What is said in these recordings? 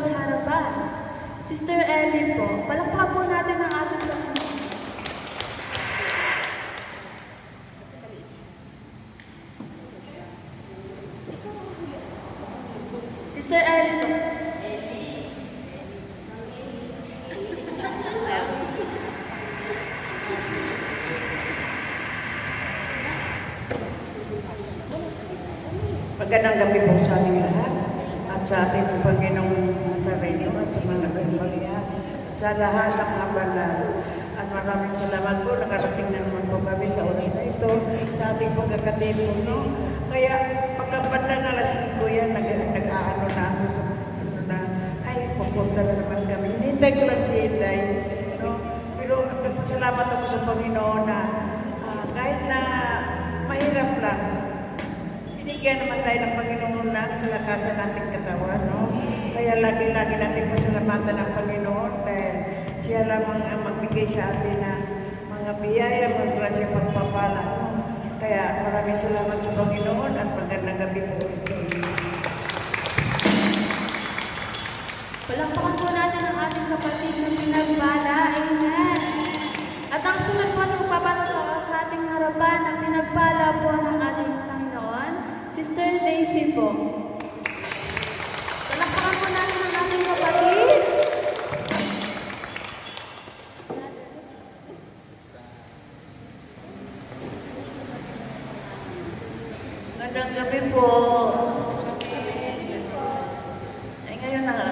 sa harapan. Sister Ellie po, palakpakan po natin ang ating Panginoon. Sister Ellie po. Magandang gabi po sa ating lahat at sa ating Panginoong Nazareno at sa mga Maria, sa lahat ng mga banal. At maraming salamat po, nakarating na naman po kami sa oras na ito, sa ating pagkakatipon, no? Kaya pagkabanda na alas 5 yan, nag-aano na ako sa na, ay, pupunta na naman kami. Hinintay ko lang si Inday, no? Pero salamat ako sa Panginoon na kahit na mahirap lang, binigyan naman tayo ng Panginoon na kalakasan nating katawan, no? Kaya lagi-lagi natin pasalamatan ng Panginoon dahil siya lamang ang magbigay sa atin ng mga biyaya, mga grasya, pagpapala, no? Kaya maraming salamat sa Panginoon at magandang gabi po. Palakpakan po natin ang ating kapatid na pinagbala. Amen. At ang sunod po ng papato sa ating harapan ang pinagbala po ng ating Panginoon, Sister Daisy po. Palakpakan po natin ang ating kapatid. Magandang gabi po. Ay, ngayon na nga.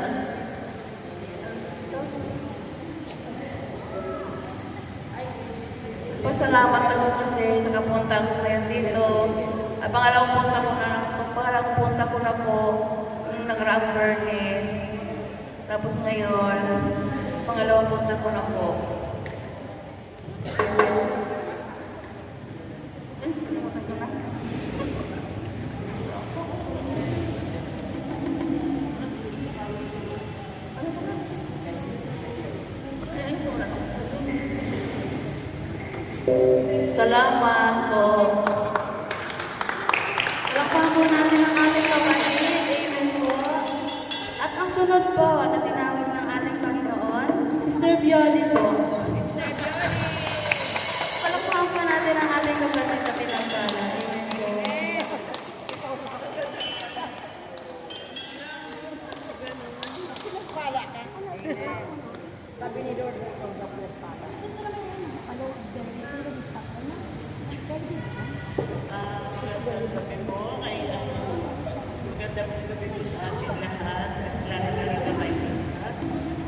Pasalamat ako kasi nakapunta ko ngayon dito. At pangalawang punta ko na po nung nag-rock furnace. Tapos ngayon, pangalawang punta ko na po. Salamat po. Palakpakan po natin ang ating kapatid. Amen po. At ang sunod po na tinawag ng ating Panginoon, Sister Bioli po. Sister Bioli. Palakpakan po natin ang ating kapatid na pinagbala. Amen po. Sabi ni Lord na ikaw na pinagpala. Magandang po kay magandang gabi po sa ating lahat at lalo na rin kamay Jesus.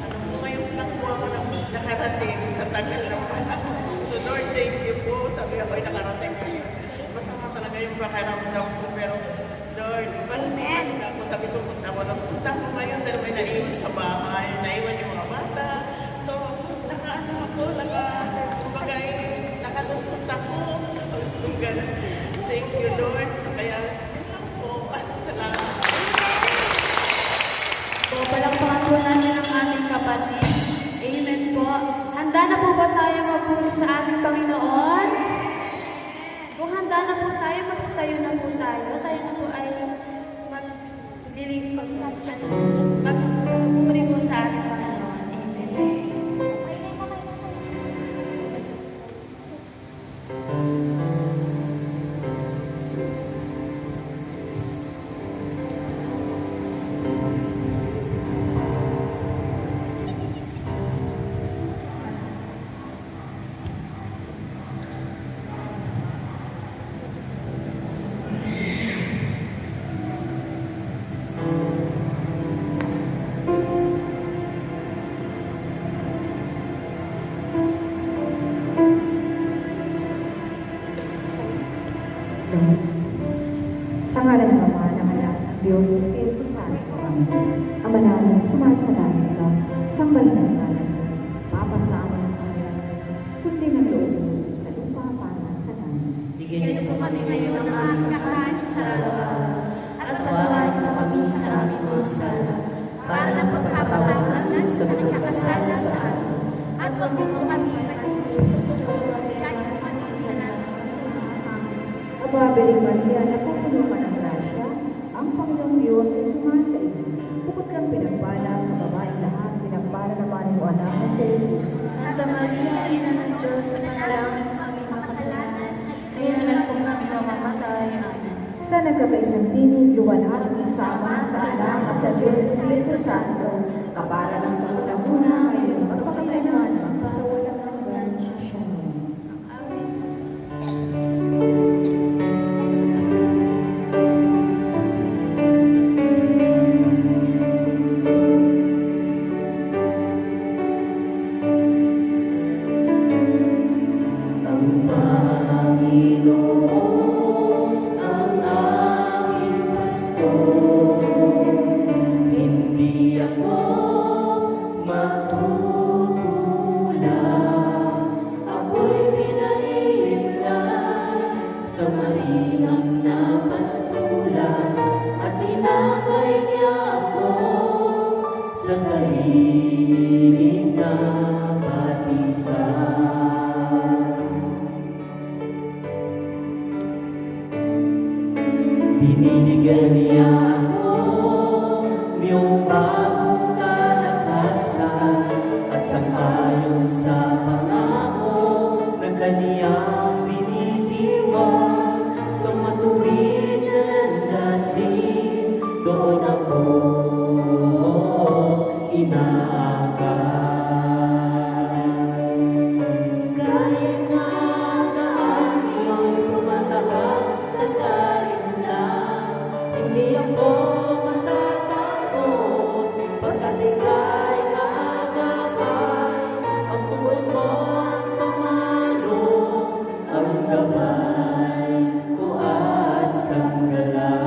Alam mo, ngayon lang po ako nakarating sa tagal ng panahon. So Lord, thank you po. Sabi ako ay nakarating ngayon. Masama talaga yung pakiramdam ko, pero Lord, Amen. Sabi ko, punta ko ngayon dahil may naiwan sa bahay, naiwan yung mga bata. So, nakaano ako, nakalusot ako. Thank you, Lord. So, kaya, yun lang po. Salamat. So, palakpakan po natin ang ating kapatid. Amen po. Handa na po ba tayo magpuri sa ating Panginoon? Kung handa na po tayo, magstayo na po tayo. Tayo na po ay magpuri po sa ating Panginoon. Amen. Sa ngalan ng Ama, ng Anak, ng Diyos, Espiritu Santo, Amen. Ama namin, sumasalangit ka, sambahin ang ngalan mo, papasama ng Panginoon, sundin ang loob mo sa lupa para sa langit. Bigyan niyo po kami ngayon ng aming kakain sa araw-araw, at patawarin mo kami sa aming mga sala, para ng pagkakataon namin sa nagkakasala sa amin, at huwag mo po kami pag-ibig sa kaya po kami sa namin sa mga pangit. Aba, Birheng Maria, napupuno ka ng grasya, ang Panginoong Diyos ay sumasa iyo. Bukod kang pinagpala sa ng iyong anak na si Jesus. Santa Maria, Ina ng Diyos, panalangin mo kami makasalanan, ngayon na po kami mamamatay. Amen. Sa nagkakaisang tinig, luwalhati ng sama sa anak at sa Diyos Espiritu Santo, kapara ng sa una-una ngayon, magpakailanman, magpasawalang hanggan. Shalom. Binibigyan niya ako niyong bagong kalakasan at sangayon sa pangako ng kaniyang binitiwan sa matuwid na landasin, doon ako inaangkat. Kahit na daan iyo'y tumatahak sa karinlan, hindi ako matatakot, pagkat ika'y kaagapay. Ang tungkol ko at pamalo, ang gabay ko at sanggalang.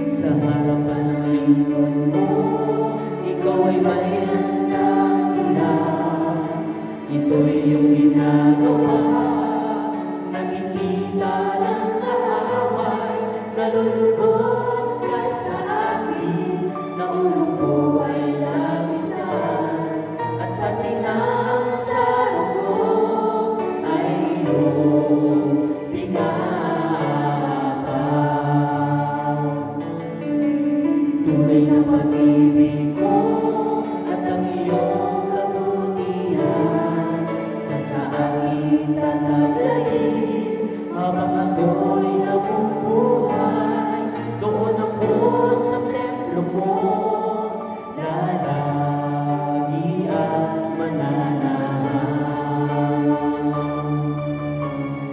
Sa harapan ng lingkod mo, ikaw ay may handang ilan. Ito'y iyong ginagawa, nakikita ng kaaway, nalulugod ka sa akin, na ulo ko ay lagisan, at pati na ang saro ko ay iyong pinaapaw. Tunay na pag-ibig ko at ang iyong kabutihan, sa akin tatablayin habang ako'y nabubuhay. Doon ako sa templo mo, lalagi at mananahang.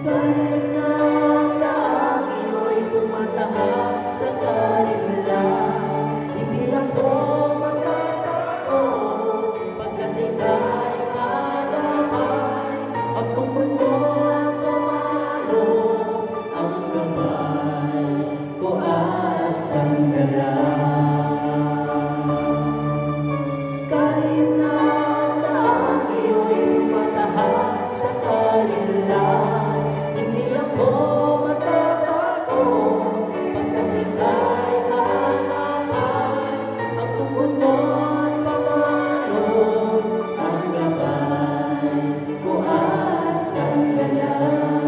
Kahit na ang daang iyo'y tumatahak sa karimlan, hindi ako matatakot, pagkat ika'y kaagapay. Ang tungkol ko at pamalo, ang gabay ko at sanggalang. Kahit na ang daang iyo'y tumatahak sa karimlan, hindi ako matatakot, pagkat ika'y kaagapay. Ang tungkol ko at pamalo, ang gabay ko at sanggalang.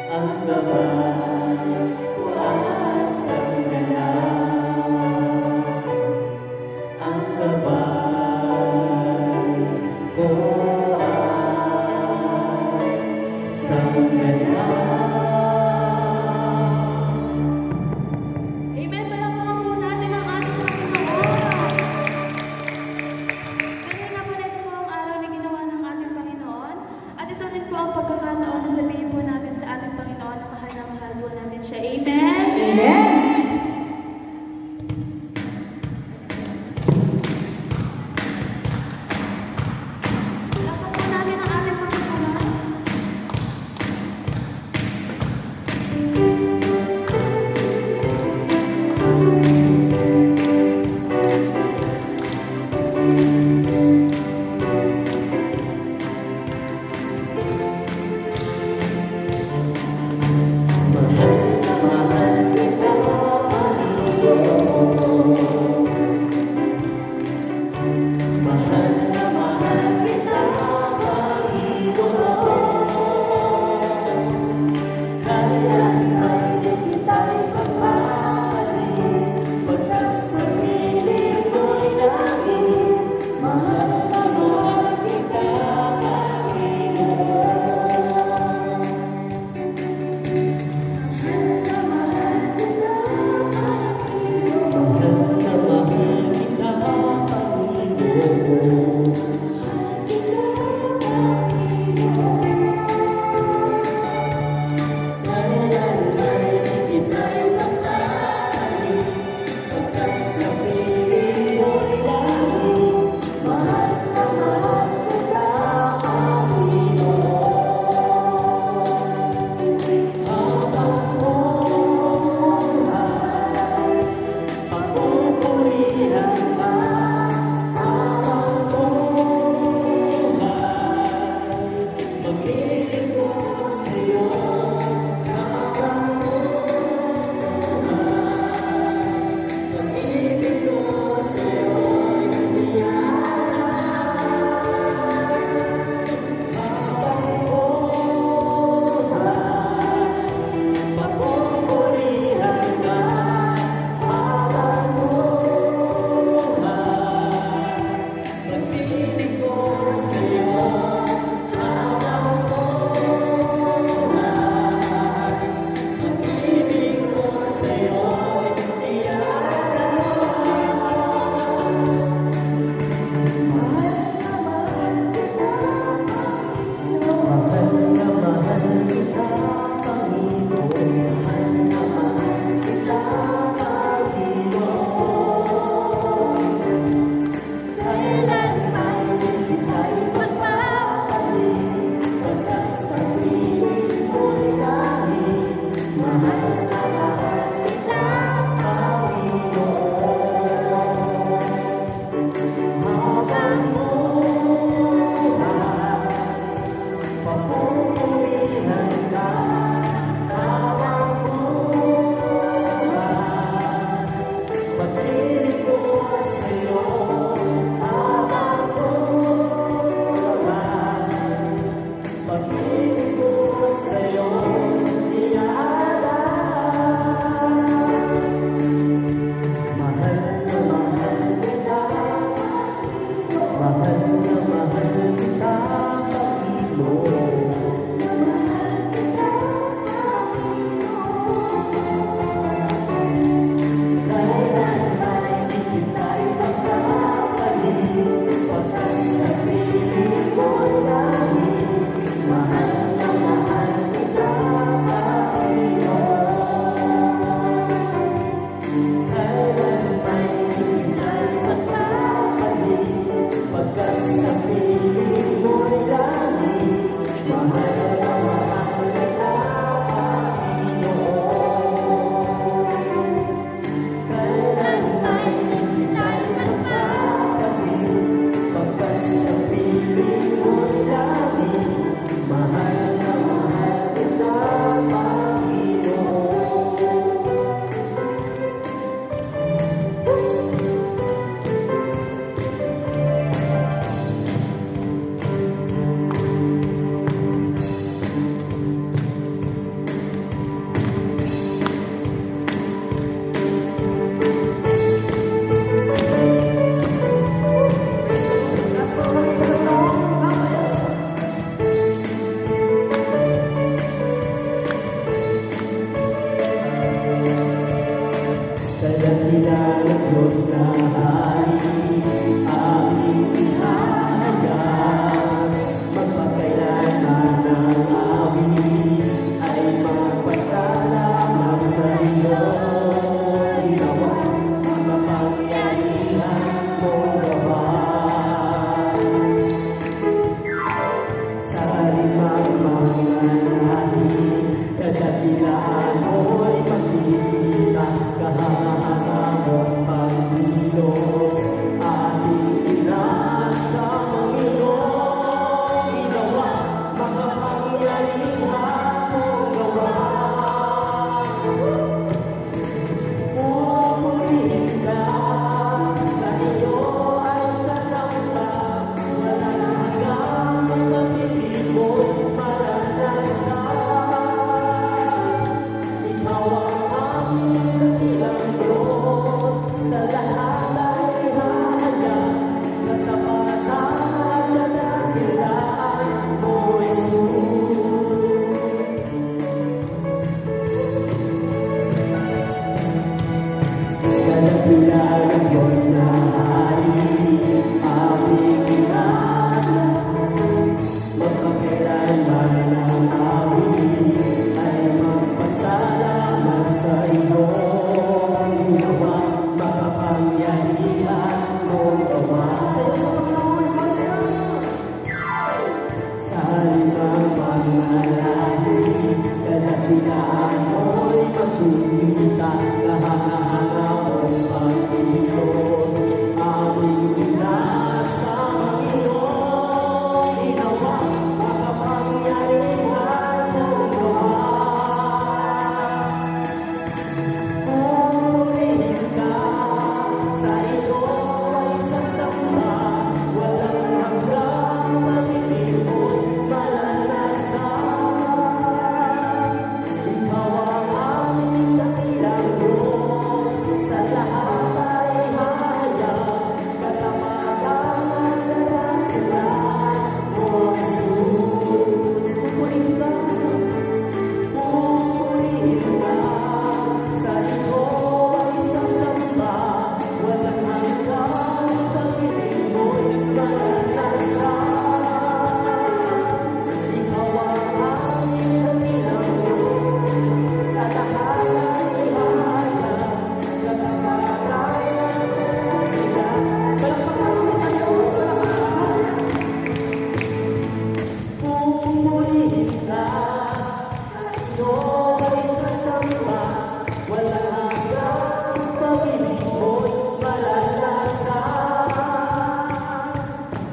Ang gabay ko at sanggalang. Ang gabay ko at sanggalang. Amen. Palakpakan po natin ang ating Panginoon. Ganyan na po na ito po ang araw na ginawa ng ating Panginoon. At ito rin po ang pagkakataon na sabihin po natin sa ating Panginoon na mahal po natin siya. Amen. Amen.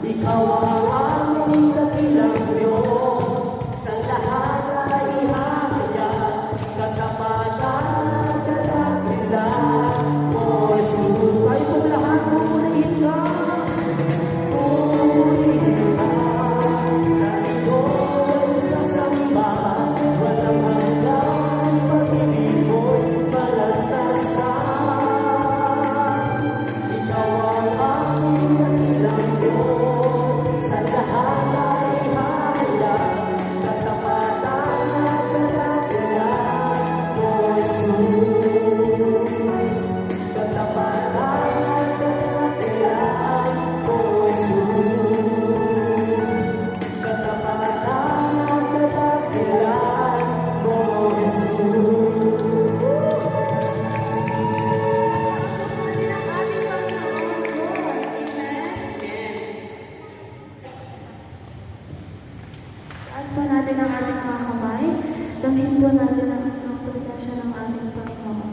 Ikaw ang aming dakilang Diyos, sa lahat ay ihahayag, katapatan, kadakilan mo, Jesus. Tayo pong lahat, pupurihin ka. Pupurihin ka, sa iyo'y sasamba, walang hanggang pag-ibig mo'y malantasan. Ikaw ang aming dakilang Diyos, sa lahat ay ihahayag, katapatan at kadakilan mo, Jesus. Katapatan at kadakilan mo, Jesus. Katapatan at kadakilan mo, Jesus. Taas po natin ang ating mga kamay. Damhin po natin ang presensya ng ating Panginoon.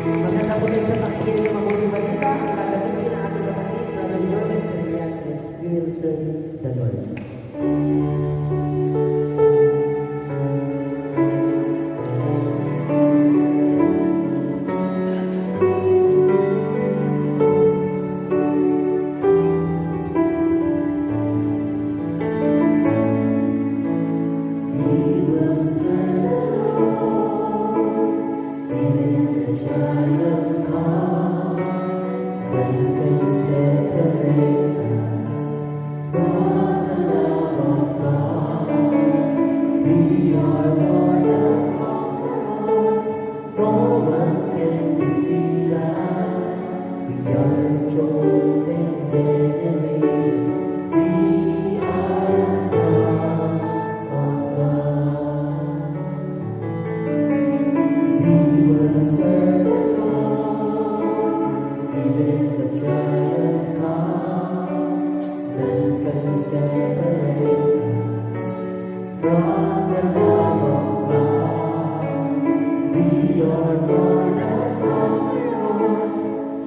Maganda po rin sa pakikinig ng mabuting balita ang gagamitin ng ating kapatid, Brother Jordan Termiantes. We will serve the Lord. We will serve the Lord, even the trials come. None can separate us from the love of God. We are more than conquerors. No one can defeat us. We are chosen generations. We are the sons of God. We will serve the Lord, even the trials come. None can separate us from the love of God. We are more than conquerors.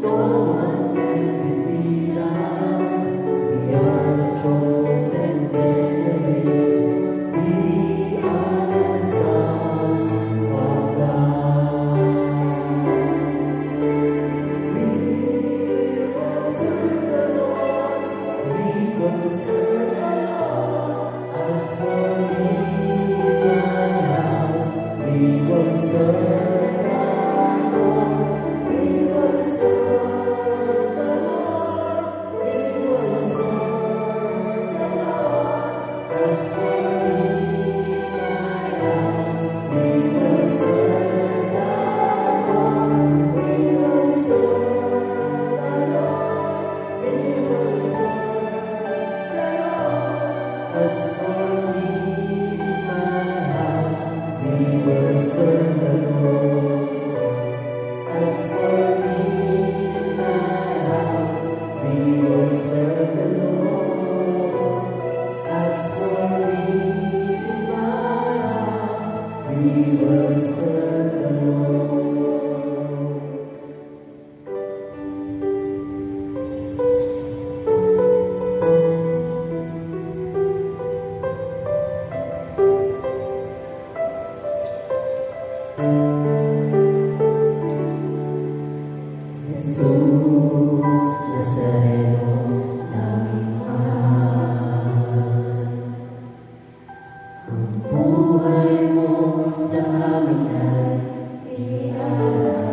No one can defeat us. We are the chosen generation. We are the sons of God. We will serve the Lord. We will serve the Lord. As for me and my house, we will serve the Lord. We will serve the Lord. We will serve the Lord. As for me and my house, we will serve the Lord. We will serve the Lord. We will serve the Lord. As for me and my house, we will serve the Lord. As for me and my house, we will serve the Lord. As for me and my house, we will serve the Lord. Jesus Nazareno, naming mahal. Ang buhay mo sa amin ay inialay.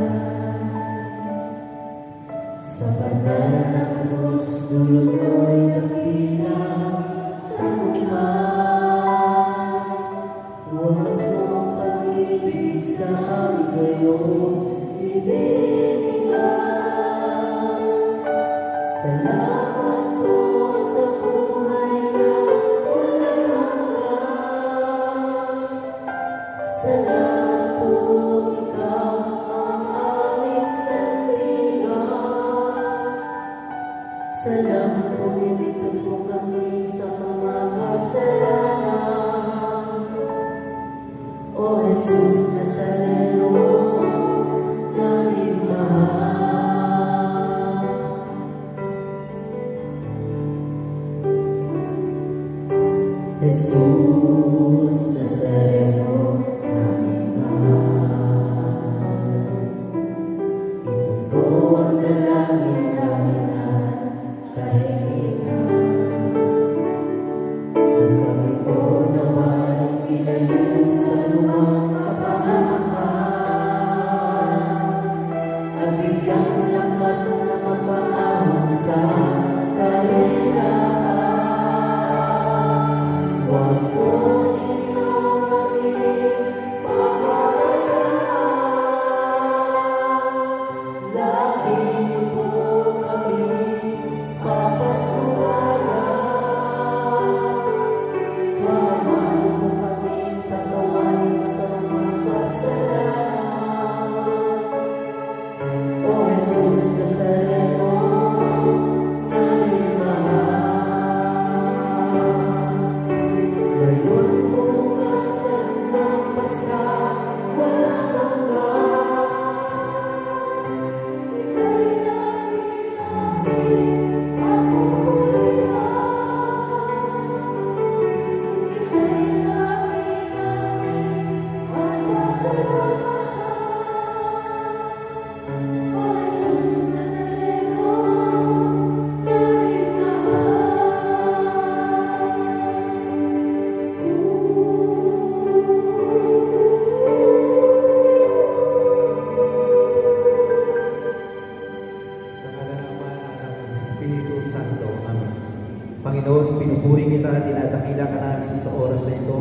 Sa banal na krus, dulot mo'y napilang tagumpay. Wakas mong pag-ibig sa amin ngayon, ibinigay. Salamat po sa buhay na walang hanggan. Salamat po, ikaw ang aming sandigan. Salamat po, niligtas mo kami sa mga kasalanan. O Jesus Nazareno, naming mahal. Jesus Nazareno, naming mahal. Ito po ang dalangin namin at kahilingan. Nang kami po nawa'y ilayo sa lumang kapahamakan, at bigyang lakas na magpaahon sa kahirapan. Huwag po ninyo kami pababayaan. Lagi niyo po kami papatubayan. Kamahal mo kami tatawanin sa mga kasalanan. O Jesus Nazareno, Panginoon, pinupuri kita at dinadakila ka namin sa oras na ito.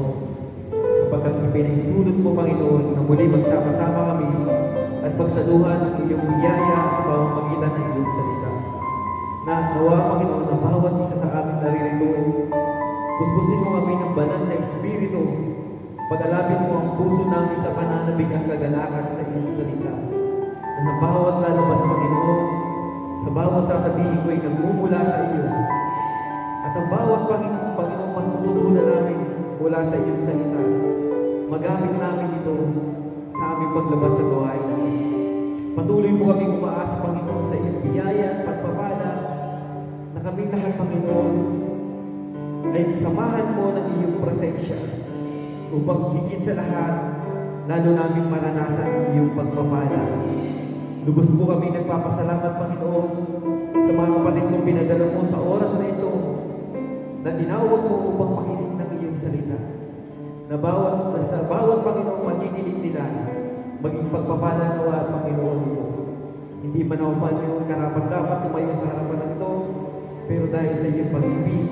Sapagkat ipinahintulot mo, Panginoon, na muli magsama-sama kami at pagsaluhan ang iyong biyaya sa pamamagitan ng iyong salita. Na nawa, Panginoon, ang bawat isa sa amin naririto, busbusin mo kami ng banal na Espiritu. Pag-alapin mo ang puso namin sa pananabik at kagalakan sa iyong salita. Na sa bawat lalabas, Panginoon, sa bawat sasabihin ko ay nagmumula sa iyo. At ang bawat Panginoon, matututunan namin mula sa iyong salita. Magamit namin ito sa aming paglabas sa gawain. Patuloy mo kami umaasa, Panginoon, sa iyong biyaya at pagpapala na kaming lahat, Panginoon, ay samahan mo ng iyong presensya upang higit sa lahat, lalo namin maranasan ang iyong pagpapala. Lubos po kami nagpapasalamat, Panginoon, sa mga kapatid kong pinadala mo sa oras na ito na tinawag mo upang pakinig ng iyong salita. Na bawat Panginoon magigiling nila, maging pagpapala nawa, Panginoon, ito. Hindi man ako, Panginoon, karapat-dapat tumayo sa harapan ng ito, pero dahil sa iyong pag-ibig,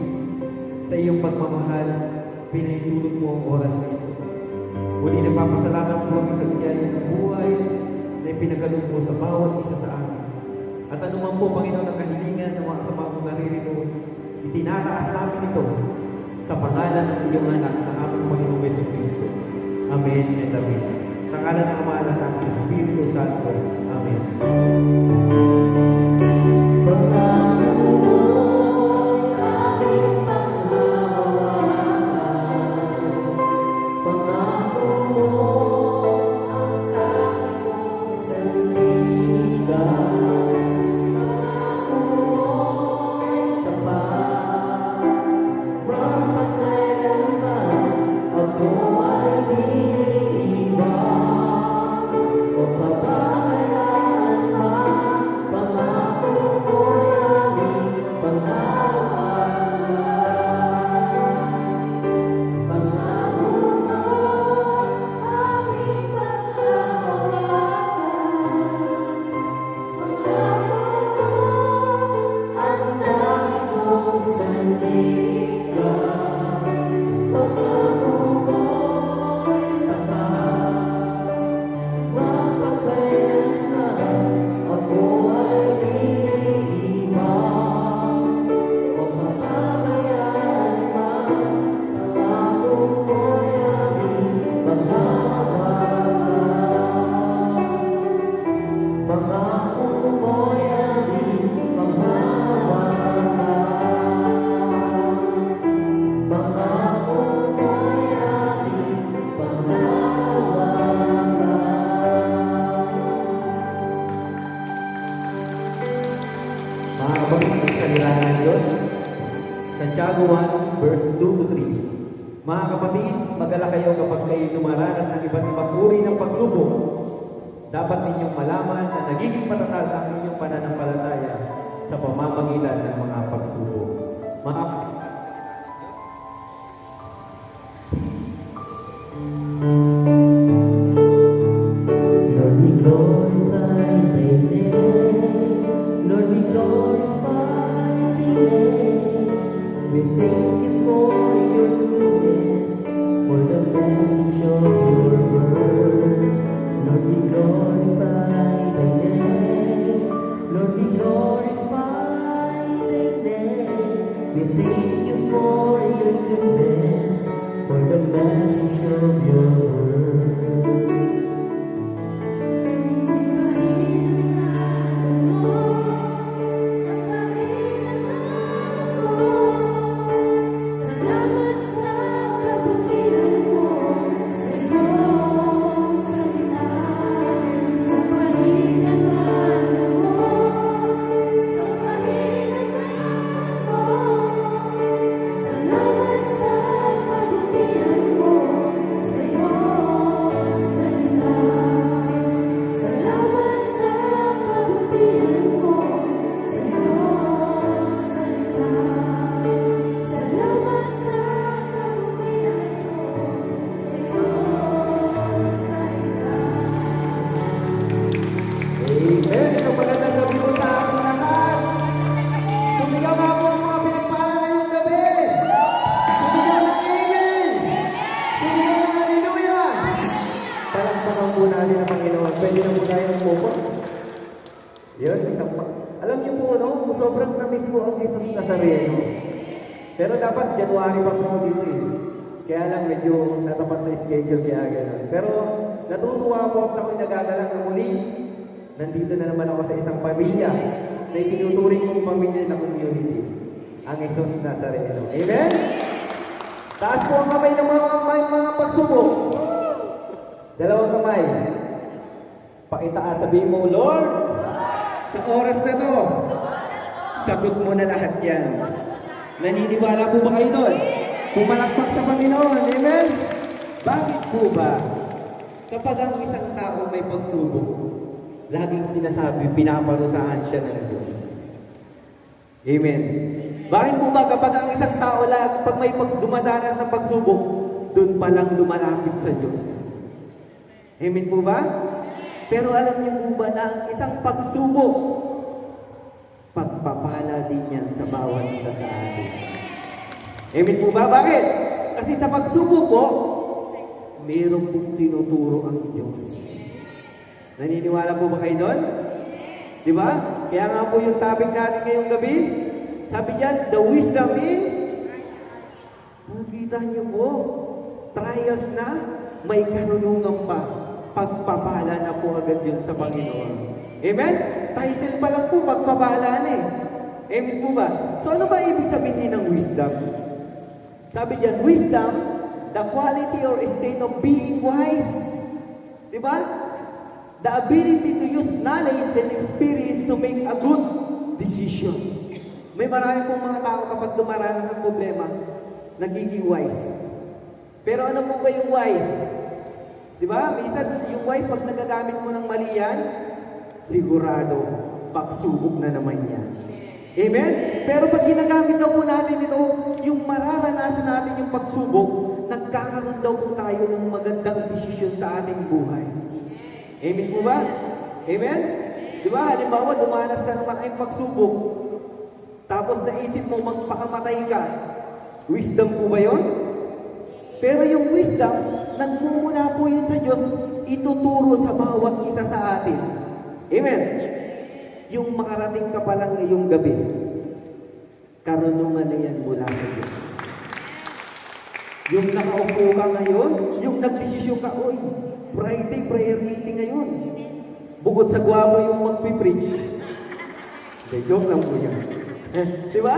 sa iyong pagmamahal, pinahintulot mo ang oras na ito. Muli nagpapasalamat po kami sa biyaya ng buhay na ipinagkaloob mo sa bawat isa sa amin. At anuman po, Panginoon, ang kahilingan ng mga kasama kong naririto, itinataas namin ito sa pangalan ng iyong anak na aming Panginoong Jesucristo. Amen and amen. Sa ngalan ng Ama at ng Espiritu Santo. Amen. Mga kapatid, ang salita ng Diyos, Santiago 1, verse 2 to 3. Mga kapatid, mag-alala kayo kapag kayo dumaranas ng iba't ibang uri ng pagsubok. Dapat ninyong malaman na nagiging matatag ang inyong pananampalataya sa pamamagitan ng mga pagsubok. Mga Lord, we glorify thy name. Lord, we glorify thy name. We thank you for your goodness, for the message of your word. Lord, we glorify thy name. Lord, we glorify thy name. We thank you Yun, isang alam niyo po, no? Sobrang na-miss ko ang Jesus Nazareno. Pero dapat January pa po dito eh. Kaya lang medyo natapat sa schedule kaya gano'n. Pero natutuwa po at ako'y nagagalak na muli. Nandito na naman ako sa isang pamilya na itinuturing kong pamilya na community. Ang Jesus Nazareno. Amen? Taas po ang kamay ng mga pagsubok. Dalawang kamay. Pakitaas, sabihin mo, Lord, sa oras na to, sagot mo na lahat yan. Naniniwala po ba kayo doon? Pumalakpak sa Panginoon. Amen? Bakit po ba? Kapag ang isang tao may pagsubok, laging sinasabi, pinaparusahan siya ng Diyos. Amen? Bakit po ba kapag ang isang tao pag may dumadanas ng pagsubok, doon palang lumalapit sa Diyos? Amen po ba? Pero alam niyo po ba na ang isang pagsubok, pagpapala din yan sa bawat isa sa atin. Amen po ba? Bakit? Kasi sa pagsubok po, mayroon pong tinuturo ang Diyos. Naniniwala po ba kayo doon? Di ba? Kaya nga po yung topic natin ngayong gabi, sabi diyan, the wisdom in, nakikita niyo po, trials na, may karunungan pa, pagpapala na po agad yun sa Panginoon. Amen? Title pa lang po, pagpapala na eh. Amen po ba? So ano ba ibig sabihin ng wisdom? Sabi diyan, wisdom, the quality or state of being wise. Di ba? The ability to use knowledge and experience to make a good decision. May marami pong mga tao kapag dumaranas ng problema, nagiging wise. Pero ano po ba yung wise? Di ba? Minsan, yung wise, pag nagagamit mo ng mali yan, sigurado, pagsubok na naman yan. Amen? Pero pag ginagamit daw po natin ito, yung mararanasan natin yung pagsubok, nagkakaroon daw po tayo ng magandang desisyon sa ating buhay. Amen po ba? Amen? Di ba? Halimbawa, dumanas ka naman ay pagsubok, tapos naisip mo magpakamatay ka. Wisdom po ba yun? Pero yung wisdom, nagmumula po yun sa Diyos, ituturo sa bawat isa sa atin. Amen? Yung makarating ka pa lang ngayong gabi, karunungan na yan mula sa Diyos. Yung nakaupo ka ngayon, yung nagdesisyon ka, oy, Friday, prayer meeting ngayon. Bukod sa gwapo yung magpipreach. Joke lang po yan. Di ba?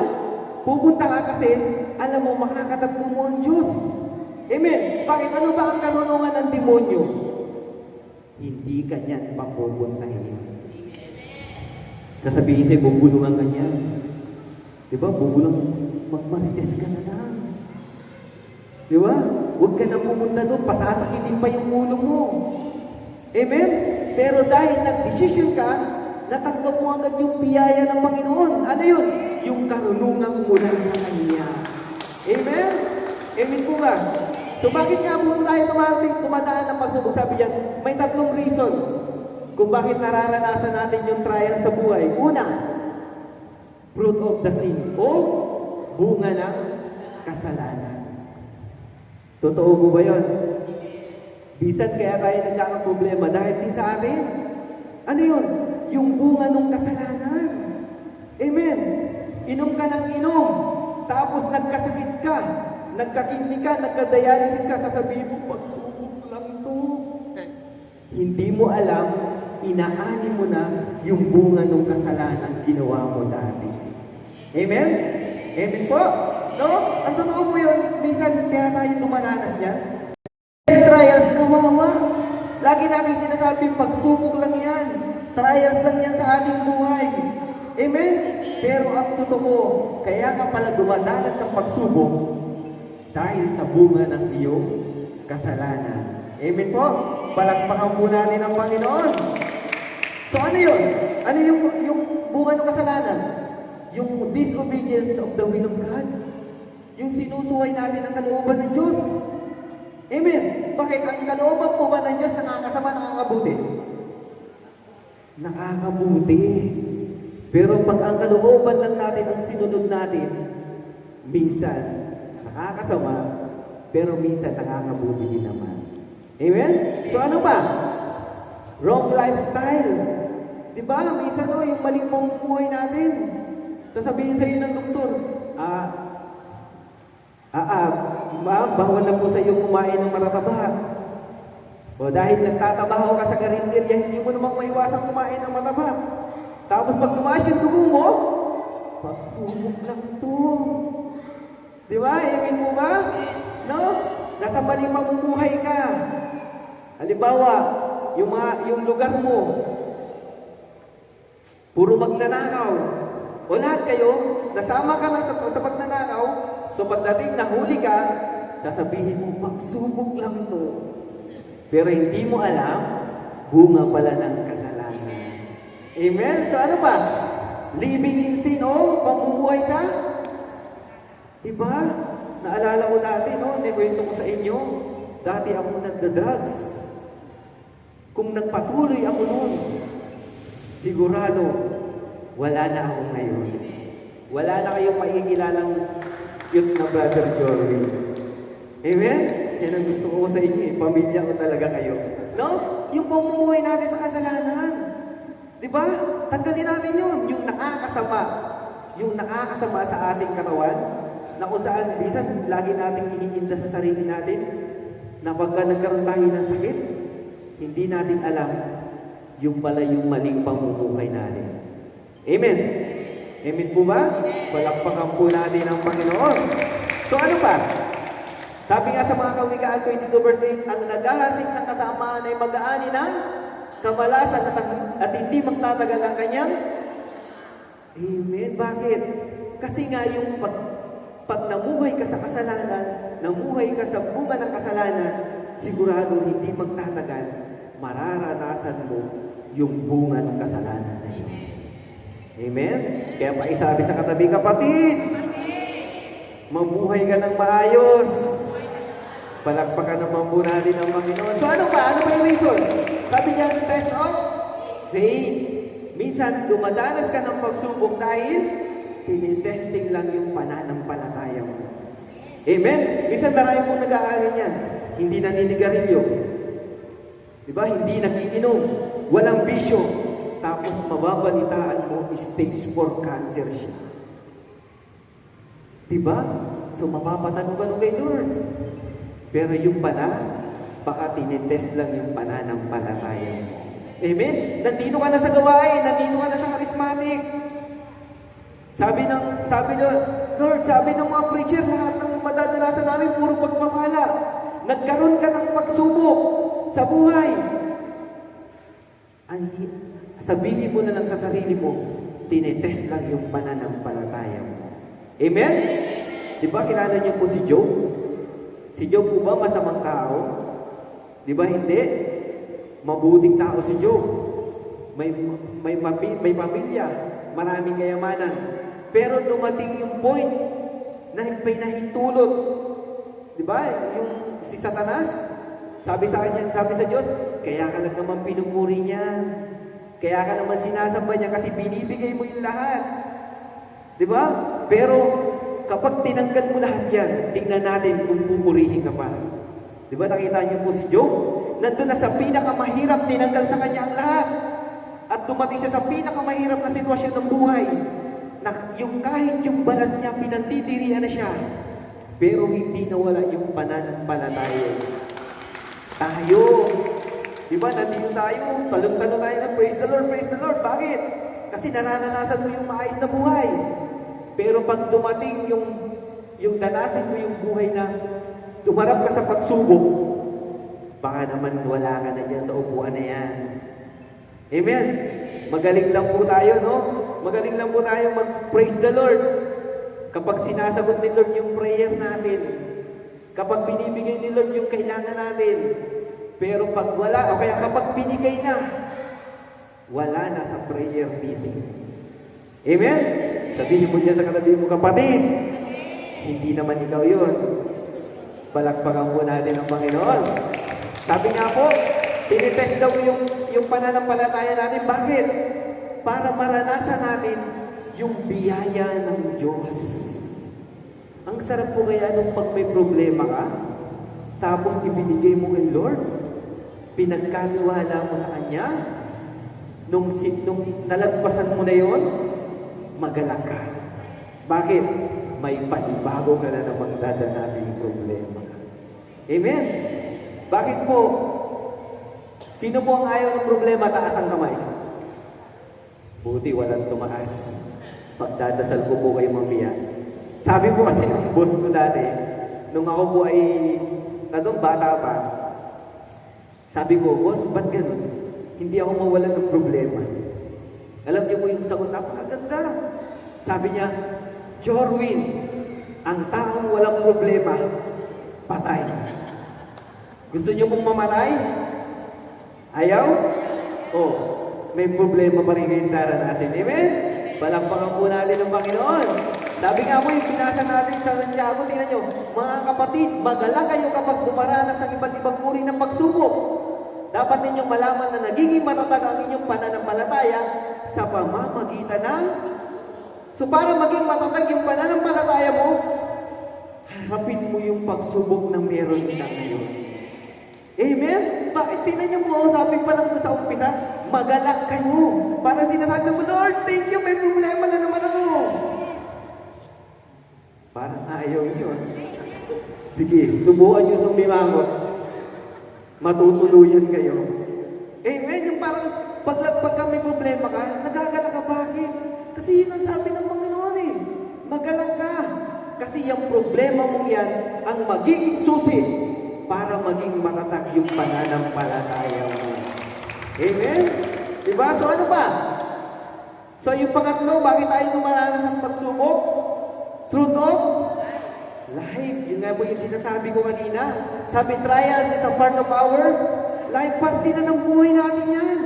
Pupunta ka kasi, alam mo, makakatagpo mo ang Diyos. Amen. Bakit? Ano ba ang karunungan ng demonyo? Hindi ka niyan papupuntahin. Sasabihin sa'yo, bubulungan ka niyan. Di ba? Bubulong, magmarites ka na lang. Di ba? Huwag ka na pumunta doon, pasasakitin pa yung ulo mo. Amen? Pero dahil nag-decision ka, natanggap mo agad yung biyaya ng Panginoon. Ano yun? Yung karunungan mula sa Kanya. Amen? Amen po ba? So bakit nga po tayo tumadaan ng pagsubok? Sabi yan, may tatlong reason kung bakit nararanasan natin yung trial sa buhay. Una, fruit of the sin o bunga ng kasalanan. Totoo po ba yun? Bisan kaya tayo nagkakaproblema dahil din sa atin. Ano yun? Yung bunga ng kasalanan. Amen. Inom ka ng inom, tapos nagkasakit ka, nagkakidney ka, nagka-dialysis ka, sasabihin mo, pagsubok lang to. Hindi mo alam, inaani mo na yung bunga ng kasalanan ginawa mo dati. Amen? Amen po? No? Ang totoo po yun, minsan kaya tayo dumaranas niya. Trials, kawawa. Lagi natin sinasabi, pagsubok lang yan. Trials lang yan sa ating buhay. Amen? Pero ang totoo, kaya ka pala dumadanas ng pagsubok dahil sa bunga ng iyong kasalanan. Amen po? Palakpakan po natin ang Panginoon. So ano yun? Ano yung bunga ng kasalanan? Yung disobedience of the will of God. Yung sinusuway natin ang kalooban ng Diyos. Amen? Bakit? Ang kalooban po ba ng Diyos nakakasama, nakakabuti? Nakakabuti. Pero pag ang kalooban lang natin ang sinunod natin, minsan nakakasama, pero minsan nakakabuti din naman. Amen? So ano ba? Wrong lifestyle. Di ba? Minsan yung maling pamumuhay natin. Sasabihin sa iyo ng doktor, ma'am, bawal na po sa iyo kumain ng matataba. O dahil nagtatabaho ka sa karinderya, hindi mo namang maiwasang kumain ng mataba. Tapos pag tumaas yung dugo mo, pagsubok lang to. Di ba? Amen mo ba? No? Nasa maling mamumuhay ka. Halimbawa, yung lugar mo, puro magnanakaw. O lahat kayo, nasama ka na sa pagnanakaw, so pagdating nahuli ka, sasabihin mo, pagsubok lang to. Pero hindi mo alam, bunga pala ng kasalanan. Amen? So ano ba? Living in sin o pamumuhay sa? Diba? Naalala ko dati, no? Kwento ko sa inyo, dati ako nagda-drugs. Kung nagpatuloy ako noon, sigurado, wala na ako ngayon. Wala na kayong maikilalang cute na Brother Jory. Amen? Yan ang gusto ko sa inyo, pamilya ko talaga kayo. No? Yung pamumuhay natin sa kasalanan. Diba? Tanggalin natin yun. Yung nakakasama. Yung nakakasama sa ating katawan, na kung saan, bisan, lagi nating iniinda sa sarili natin, na pagka nagkaroon tayo ng sakit, hindi natin alam, yung pala yung maling pamumuhay natin. Amen? Amen po ba? Palakpakan po natin ang Panginoon. So ano pa? Sabi nga sa mga Kawikaan 22 verse 8, ang naghahasik ng kasamaan ay mag-aani ng kamalasan at hindi magtatagal ang kanyang. Amen. Bakit? Kasi nga yung pag namuhay ka sa kasalanan, namuhay ka sa bunga ng kasalanan, sigurado hindi magtatagal, mararanasan mo yung bunga ng kasalanan na yun. Amen? Kaya paisabi sa katabi, kapatid, mamuhay ka ng maayos. Palakpakan naman po natin ang Panginoon. So ano ba? Ano ba yung reason? Sabi niya, test of faith. Minsan, dumadanas ka ng pagsubok dahil tinitesting lang yung pananampalataya mo. Amen? Minsan, marami pong nag-aaral yan. Hindi naninigarilyo. Diba? Hindi nagiinom. Walang bisyo. Tapos mababalitaan mo, stage 4 cancer siya. Diba? So mapapatanong ka nung kay Lord. Pero yung pala, baka tinitest lang yung pananampalataya mo. Amen? Nandito ka na sa gawain, nandito ka na sa charismatic. Sabi Lord, sabi ng mga preacher, lahat ng madadanasan namin, puro pagpapala. Nagkaroon ka ng pagsubok sa buhay. Sabihin mo na lang sa sarili mo, tinitest lang yung pananampalataya mo. Amen? Di ba kilala niyo po si Job? Si Job po ba masamang tao? Di ba hindi? Mabuting tao si Job. May pamilya, maraming kayamanan. Pero dumating yung point na may nahintulot. Di ba? Yung si Satanas, sabi sa Diyos, kaya ka lang naman pinupuri niya. Kaya ka naman sinasamba niya kasi binibigay mo yung lahat. Di ba? Pero kapag tinanggal mo lahat yan, tingnan natin kung pupurihin ka pa. Di ba nakita niyo po si Job? Nandun na sa pinakamahirap, tinanggal sa kanya ang lahat. At dumating siya sa pinakamahirap na sitwasyon ng buhay. Na yung kahit yung balat niya, pinandidirian na siya. Pero hindi nawala yung pananampalataya. Tayo. Di ba, nandito tayo, talong-talong tayo ng praise the Lord. Bakit? Kasi naranasan mo yung maayos na buhay. Pero pag dumating yung danasin mo yung buhay na dumarap ka sa pagsubok, baka naman wala ka na dyan sa upuan na yan. Amen? Magaling lang po tayo, no? Magaling lang po tayo mag-praise the Lord. Kapag sinasagot ni Lord yung prayer natin, kapag binibigay ni Lord yung kailangan natin, pero pag wala, o kaya kapag binigay na, wala na sa prayer meeting. Amen? Sabihin mo dyan sa katabi mo, kapatid, hindi naman ikaw yun. Palakpakan po natin ang Panginoon. Sabi nga po, tinitest daw yung pananampalataya natin. Bakit? Para maranasan natin yung biyaya ng Diyos. Ang sarap po kaya nung pag may problema ka, tapos ibinigay mo kay Lord, pinagkaniwala mo sa Kanya, nung nalagpasan mo na yon, magalak ka. Bakit? May panibago ka na namang dadanasing problema. Amen? Bakit po? Sino po ang ayaw ng problema? Taas ang kamay. Buti walang tumaas. Pagdadasal ko po kayo mamaya. Sabi po kasi ng boss ko dati, nung ako po ay bata pa, sabi ko, boss, ba't ganun? Hindi ako mawalan ng problema. Alam niyo po yung sagot, napakaganda. Sabi niya, Jorwin, ang taong walang problema, patay. Gusto niyo pong mamatay? Ayaw? Oh, may problema pa rin kayong daranasin. Amen? Palakpakan po natin ang Panginoon. Sabi nga po yung binasa natin sa Santiago, tingnan nyo, mga kapatid, magala kayo kapag dumaranas ng iba't ibang uri ng pagsubok. Dapat ninyong malaman na nagiging matatag ang inyong pananampalataya sa pamamagitan ng... So para maging matatag yung pananampalataya mo, harapin mo yung pagsubok na meron ka ngayon. Amen? Bakit tingnan nyo po, sabi pa lang sa umpisa, magalak kayo. Parang sinasabi mo, Lord, thank you, may problema na naman ako. Parang ayaw nyo. Sige, subukan nyo sumimangot. Matutuluyan kayo. Amen? Yung parang pag may problema ka, nagagalak ka. Bakit? Kasi yun ang sabi ng Panginoon eh. Magalang ka. Kasi yung problema mong yan ang magiging susi para maging matatag yung pananampalataya mo. Amen? Diba? So ano ba? So yung pangatlo, bakit tayo dumaranas ng pagsubok? Truth of life. Yun nga po yung sinasabi ko kanina. Sabi, trials is a part of our life. Parte na ng buhay natin yan.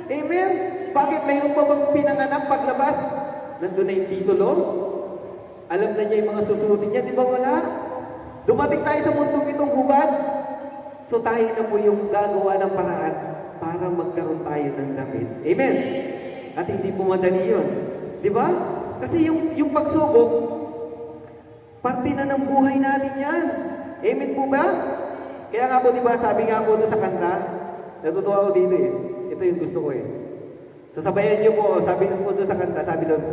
Amen? Bakit? Mayroon pa bang pinanganak paglabas? Nandun na yung titulo? Alam na niya yung mga susunod niya. Di ba wala? Dumating tayo sa mundong itong hubad. So tayo na po yung gagawa ng paraan para magkaroon tayo ng damit. Amen? At hindi po madali yun. Di ba? Kasi yung pagsubok, parte na ng buhay natin yan. Amen po ba? Kaya nga po, di ba, sabi nga po doon sa kanta, natutuwa ko dito eh. Ito yung gusto ko eh. So sabayan niyo po, sabi po doon sa kanta, sabi doon,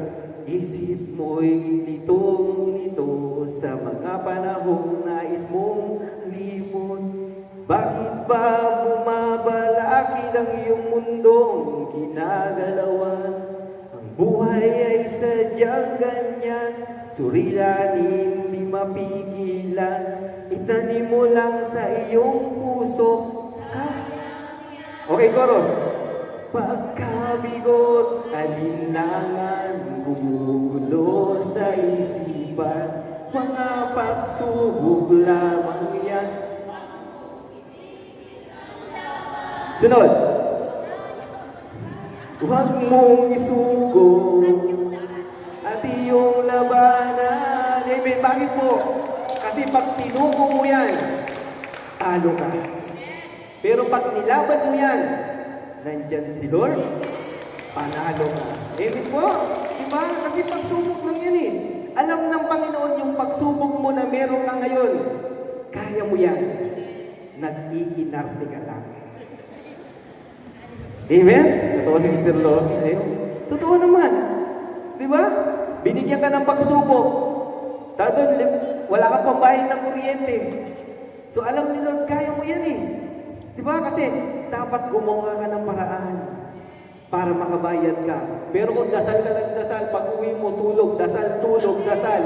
isip mo'y litong-lito sa mga panahong nais mong limon. Bakit ba bumabalakid ang iyong mundong ginagalawan? Ang buhay ay sadyang ganyan, surilanin, di mapigilan. Itanim mo lang sa iyong puso. Okay, chorus. Pagkabigot, alinlangan, gumugulo sa isipan. Mga pagsubok lamang yan. Sunod. Huwag mong isuko at iyong labanan. Amen. Bakit po? Kasi pag sinuko mo yan, talo ka. Pero pag nilaban mo yan, nandyan si Lord, panalo ka. Amen po? Diba? Kasi pagsubok lang yan eh. Alam ng Panginoon yung pagsubok mo na meron ka ngayon, kaya mo yan. Nag-iinarte ka lang. Amen? Totoo, Sister Lo. Totoo naman. Diba? Binigyan ka ng pagsubok. Tadon, wala kang pambayad ng kuryente. So alam ni Lord, kaya mo yan eh. Diba? Kasi dapat gumawa ka ng paraan para makabayad ka. Pero kung dasal ka lang dasal, pag uwi mo, tulog, dasal, tulog, dasal.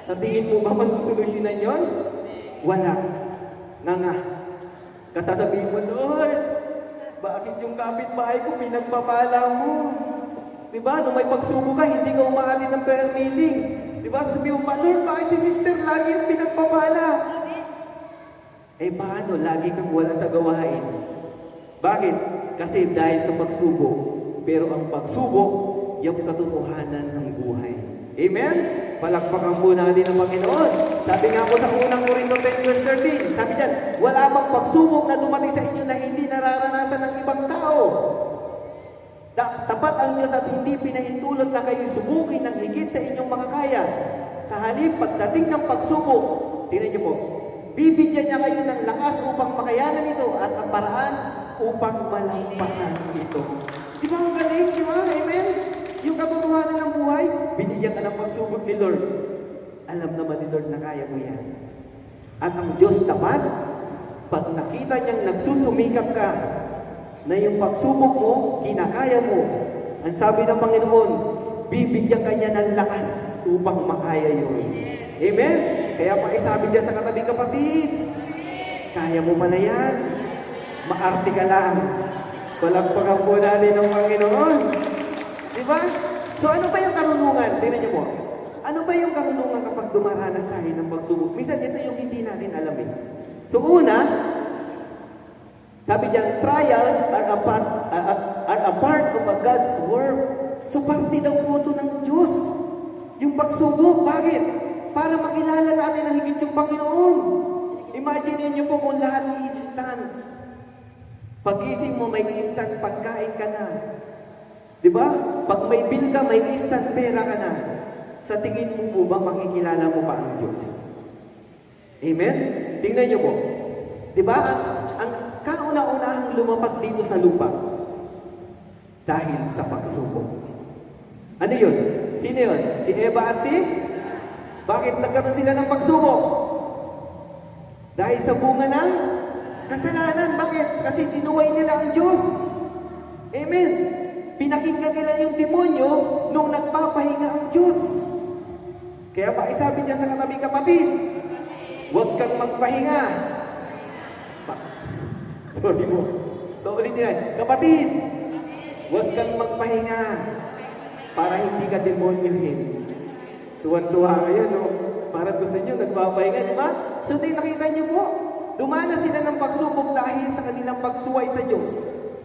Sa tingin mo ba masusolusyonan yun? Wala. Nga. Kasasabihin mo, Lord, bakit yung kapitbahay ko pinagpapala mo? Diba? Nung may pagsubok ka, hindi ka umaali ng prayer meeting. Diba? Sabihin mo pa, Lord, bakit si sister lagi yung pinagpapala? Eh paano? Lagi kang wala sa gawain. Bakit? Kasi dahil sa pagsubok. Pero ang pagsubok, yung katotohanan ng buhay. Amen? Palakpakan po natin ang Panginoon. Sabi nga po sa unang Corinto 10 verse 13, sabi dyan, wala bang pagsubok na dumating sa inyo na hindi nararanasan ng ibang tao? Tapat ang Diyos at hindi pinahintulot na kayo subukin ng higit sa inyong makakaya. Sa halip, pagdating ng pagsubok, tingnan niyo po, bibigyan niya kayo ng lakas upang makayanan ito at ang paraan upang malampasan ito. Di ba ang galing, di ba? Amen? Yung katotohanan ng buhay, binigyan ka ng pagsubok ni Lord. Alam naman ni Lord na kaya mo yan. At ang Diyos tapat, pag nakita niyang nagsusumikap ka, na yung pagsubok mo, kinakaya mo, ang sabi ng Panginoon, bibigyan ka niya ng lakas upang makaya yun. Amen? Kaya pakisabi dyan sa katabing kapatid, kaya mo pala yan. Maarte ka lang. Palagpagan po natin ng Panginoon. Di ba? So ano ba yung karunungan? Tingnan niyo po. Ano ba yung karunungan kapag dumaranas tayo ng pagsubok? Minsan ito yung hindi natin alam eh. So una, sabi diyan, trials are a part of a God's work. So parte daw po ito ng Diyos. Yung pagsubok, bakit? Para makilala natin na higit yung Panginoon. Imagine niyo po kung lahat instant. Pag-ising mo, may instant pagkain ka na. Di ba? Pag may bill ka, may instant pera ka na. Sa tingin mo po ba, makikilala mo pa ang Diyos? Amen? Tingnan niyo po. Di ba? Ang kauna-unahang lumapag dito sa lupa dahil sa pagsubok. Ano yun? Sino yun? Si Eva at si? Bakit nagkaroon sila ng pagsubok? Dahil sa bunga ng kasalanan. Bakit? Kasi sinuway nila ang Diyos. Amen. Pinakinggan nila yung demonyo nung nagpapahinga ang Diyos. Kaya pa isabi diyan sa katabi kapatid, huwag kang magpahinga. Sorry mo. So ulitin yan. Kapatid, huwag kang magpahinga para hindi ka demonyohin. Tuwan-tuwa kayo, no? Para gusto nyo, nagpapahinga, di ba? So nakita nyo po, dumana sila ng pagsubok dahil sa kanilang pagsuway sa Diyos.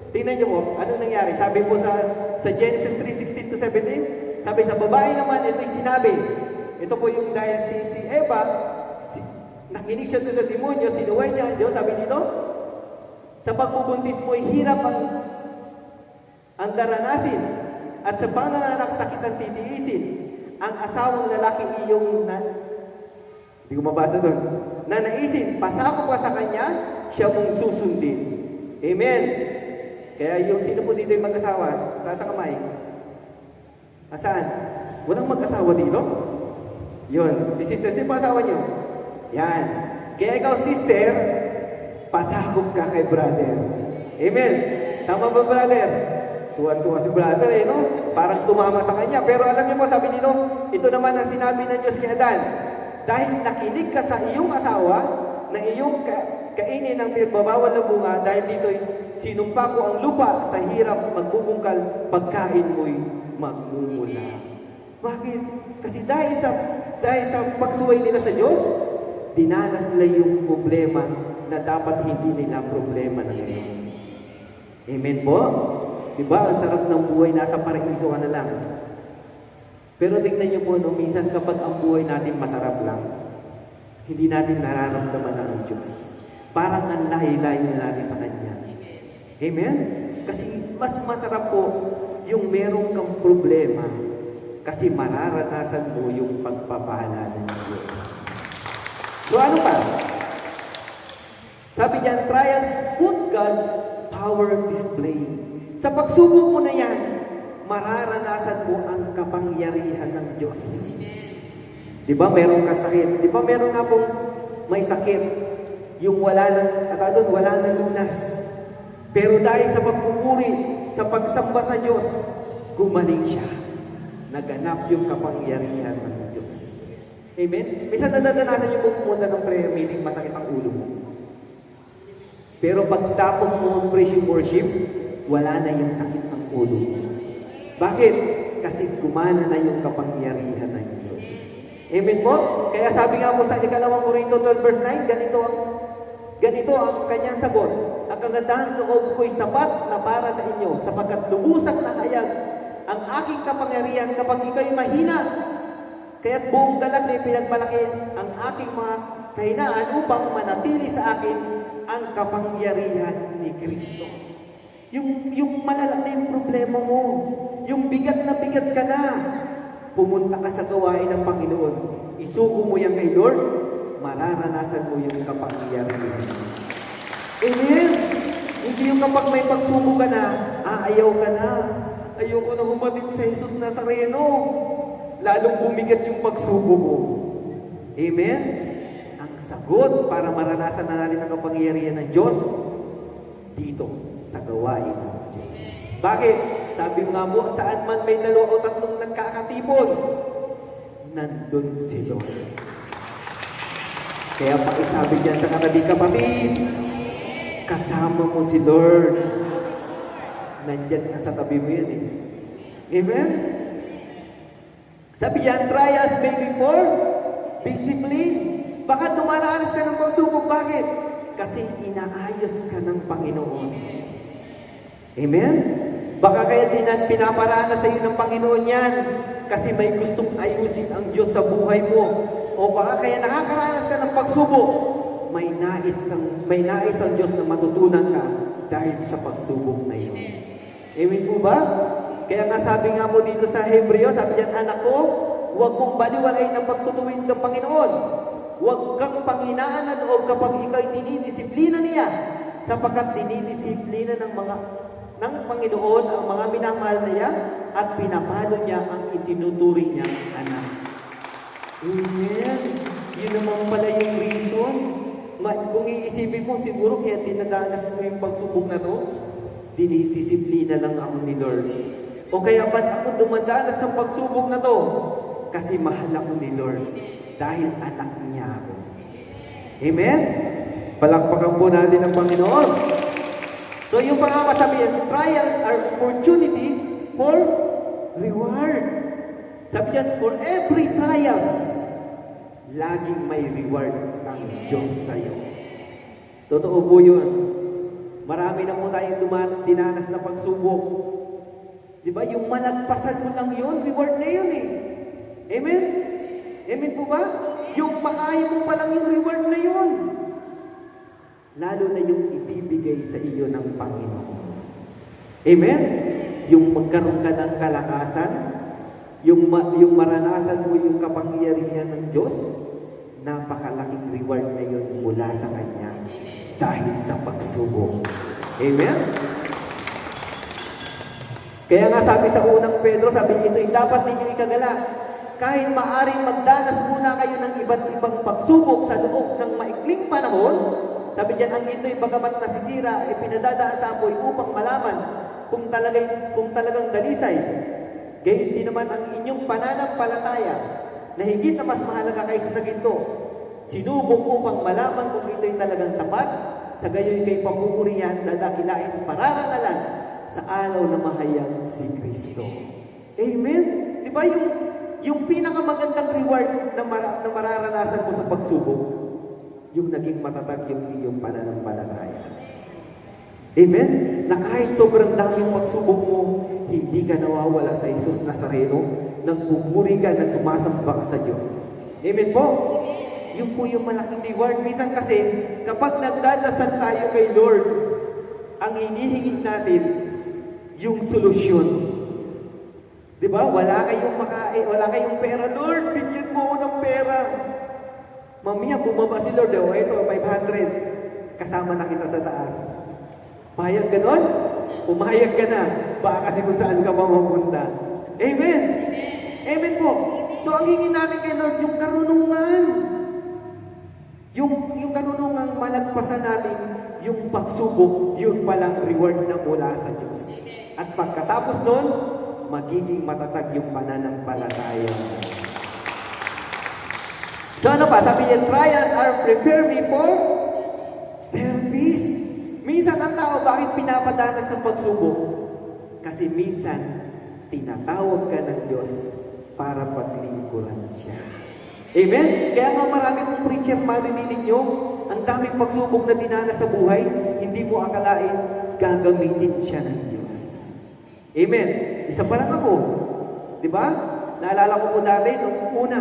Tingnan nyo po, anong nangyari? Sabi po sa Genesis 3:16-17, sabi sa babae naman, ito'y sinabi. Ito po yung dahil si Eva, nakinig siya sa demonyo, sinuway niya ang Diyos, sabi dito, sa pagbubuntis mo'y hirap ang daranasin, at sa panganganak sakit ang titiisin, ang asawang lalaki iyong hindi ko mabasa doon. Na naisin, pasako ka sa kanya, siya mong susundin. Amen. Kaya yung sino po dito yung mag-asawa? Taas ang kamay. Asaan? Walang mag-asawa dito? Yun. Si sister, sino pa asawa niyo? Yan. Kaya ikaw, sister, pasakop ka kay brother. Amen. Tama ba, brother? Tuwan-tuwa si brother eh, no? Parang tumama sa kanya. Pero alam niyo po, sabi dito, ito naman ang sinabi ng Diyos kay Adan. Dahil nakinig ka sa iyong asawa, na iyong kainin ng pinagbabawal na bunga, dahil dito'y sinumpa ko ang lupa sa hirap magbubungkal, pagkain mo'y magmumula. Bakit? Kasi dahil sa pagsuway nila sa Diyos, dinanas nila yung problema na dapat hindi nila problema na ngayon. Amen po? Diba? Ang sarap ng buhay, nasa paraiso ka na lang. Pero tingnan niyo po, no, minsan kapag ang buhay natin masarap lang, hindi natin nararamdaman na ang Diyos. Parang ang lahi-lahi na natin sa Kanya. Amen? Kasi mas masarap po yung meron kang problema kasi mararanasan mo yung pagpapala ng Diyos. So ano pa? Sabi niyan, trials put God's power display. Sa pagsubok mo na yan, mararanasan mo ang kapangyarihan ng Diyos. Di ba meron ka sakit? Di ba meron nga pong may sakit? Yung wala nang lunas. Pero dahil sa pagpupuri, sa pagsamba sa Diyos, gumaling siya. Naganap yung kapangyarihan ng Diyos. Amen? Minsan nadadanasan yung pumunta ng prayer meeting, masakit ang ulo mo. Pero pagtapos mo mag-praise and worship, wala na yung sakit ng ulo mo. Bakit? Kasi gumana na yung kapangyarihan ng Diyos. Amen po? Kaya sabi nga po sa 2 Corinto 12 verse 9, ganito ang kanyang sagot. Ang kagandahan loob ko'y sapat na para sa inyo, sapagkat lubusak na hayag ang aking kapangyarihan kapag ikaw'y mahina. Kaya't buong galak na pinagmalaki ang aking mga kahinaan upang manatili sa akin ang kapangyarihan ni Kristo. Yung malala na yung problema mo, yung bigat na bigat ka na, pumunta ka sa gawain ng Panginoon, isuko mo yan kay Lord, mararanasan mo yung kapangyarihan. Amen! Hindi yung kapag may pagsubok ka na, ayaw ka na. Ayoko na humatid sa Jesus Nazareno. Lalong bumigat yung pagsubok mo. Amen? Ang sagot para maranasan na natin ang kapangyarihan ng Diyos, dito sa gawain ng Diyos. Bakit? Sabi nga mo, saan man may 2 o 3 nagkakatipon, nandun si Lord. Kaya pakisabi dyan sa katabi, kapatid, kasama mo si Lord. Nandyan ka sa tabi mo yun eh. Amen? Sabi yan, trials may be for discipline. Baka dumaranas ka ng pagsubok. Bakit? Kasi inaayos ka ng Panginoon. Amen? Baka kaya pinaparanas sa iyo ng Panginoon yan kasi may gustong ayusin ang Diyos sa buhay mo. O baka kaya nakakaranas ka ng pagsubok, may nais ang Diyos na matutunan ka dahil sa pagsubok na iyon. Amen po ba? Kaya nga sabi nga po dito sa Hebreo, sabi niyan, anak ko, huwag mong baliwalain ng pagtutuwid ng Panginoon. Huwag kang panghinaan na loob kapag ikaw'y dinidisiplina niya, sapagkat dinidisiplina ng Panginoon ang mga minamahal niya at pinapalo niya ang itinuturing niya anak. Amen. Yun naman pala yung reason. Kung iisipin mo, siguro kaya dinadanas mo yung pagsubok na to, dinidisiplina lang ako ni Lord. O kaya ba't ako dumadanas ng pagsubok na to? Kasi mahal ako ni Lord. Dahil anak niya ako. Amen? Palakpakan po natin ang Panginoon. So yung pangakasabihin, trials are opportunity for reward. Sabi niyan, for every trials, laging may reward ang Diyos sa iyo. Totoo po yun. Marami na po tayong dinanas na pagsubok. Di ba? Yung malagpasan mo lang yun, reward na yun eh. Amen? Amen po ba? Yung makaya mo pa lang yung reward na yun. Lalo na yung ibibigay sa iyo ng Panginoon. Amen? Yung magkaroon ka ng kalakasan, yung maranasan mo yung kapangyarihan ng Diyos, napakalaking reward na yun mula sa Kanya dahil sa pagsubok. Amen? Kaya nga sabi sa unang Pedro, sabi ito'y dapat ninyo ikagalak. Kahit maaring magdanas muna kayo ng iba't ibang pagsubok sa loob ng maikling panahon, sabi diyan, ang ito'y bagamat nasisira, ay pinadadaan sa apoy upang malaman kung talagang dalisay. Gayon din naman ang inyong pananampalataya na higit na mas mahalaga kaysa sa ginto. Sinubok upang malaman kung ito'y talagang tapat, sa gayon kay papupurihan, dadakilain, pararangalan sa araw na mahayag si Kristo. Amen? Di ba yung pinakamagandang reward na mararanasan mo sa pagsubok, yung naging matatag yung iyong pananampalataya. Amen? Na kahit sobrang daming pagsubok mo, hindi ka nawawala sa Jesus Nazareno, nagpupuri ka, nagsumasamba ka sa Diyos. Amen po? Yun po yung malaking reward. Minsan kasi, kapag nagdadasal tayo kay Lord, ang hinihingi natin, yung solusyon. Diba? Wala kayong makain, wala kayong pera. Lord, bigyan mo ako ng pera. Mamaya, bumaba si Lord. Ito, 500. Kasama na kita sa taas. Pahayag ka nun? Pumayag ka na. Baka kasi kung saan ka mapunta. Amen? Amen po. So, ang hingin natin kay Lord, yung karunungan. Yung karunungang malagpasan natin, yung pagsubok, yun palang reward na mula sa Diyos. At pagkatapos nun, magiging matatag yung pananampalataya. So ano pa? Sabi niya, trials are prepare me for service. Minsan ang tao, bakit pinapadanas ng pagsubok? Kasi minsan, tinatawag ka ng Diyos para paglingkuran siya. Amen? Kaya nga marami mong preacher marininig nyo, ang daming pagsubok na dinanas sa buhay, hindi mo akalain, gagamitin siya ng Diyos. Amen? Isa pa lang ako. Diba? Naalala ko po dati, nung una,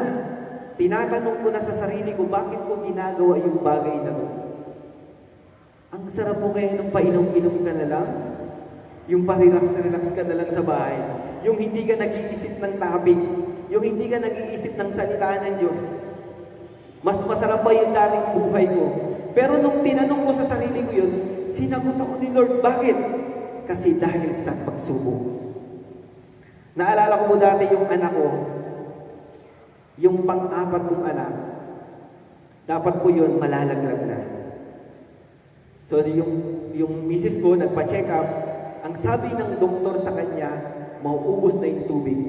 tinatanong ko na sa sarili ko, bakit ko ginagawa yung bagay na to? Ang sarap po kaya nung painom-inom ka na lang, yung pa-relax-relax ka na lang sa bahay, yung hindi ka nag-iisip ng topic, yung hindi ka nag-iisip ng salita ng Diyos. Mas masarap pa yung dating buhay ko. Pero nung tinanong ko sa sarili ko yun, sinagot ako ni Lord. Bakit? Kasi dahil sa pagsubok. Naalala ko mo dati yung anak ko, yung pang-apat kong anak, dapat po yun malalaglag na. So yung misis ko nagpa-check up, ang sabi ng doktor sa kanya, mauubos na yung tubig.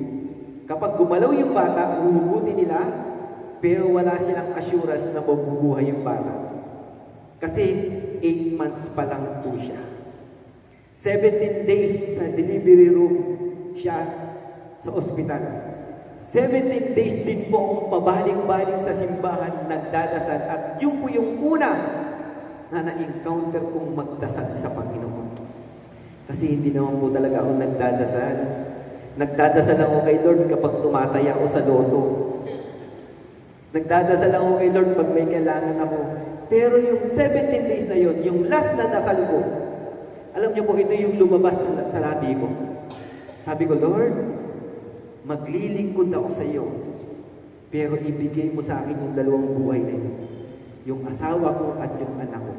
Kapag gumalaw yung bata, huhugutin nila, pero wala silang assurance na mabubuhay yung bata. Kasi 8 months pa lang po siya. 17 days sa delivery room siya sa ospital. 17 days din po akong pabalik-balik sa simbahan, nagdadasal. At yun po yung una na na-encounter kong magdasal sa Panginoon. Kasi hindi naman po talaga ako nagdadasal. Nagdadasal ako kay Lord kapag tumataya ako sa loto. Nagdadasal ako kay Lord pag may kailangan ako. Pero yung 17 days na yun, yung last na dasal ko, alam niyo po, ito yung lumabas sa labi ko. Sabi ko, Lord, maglilingkod ako sa iyo, pero ibigay mo sa akin yung dalawang buhay na yun. Yung asawa ko at yung anak ko.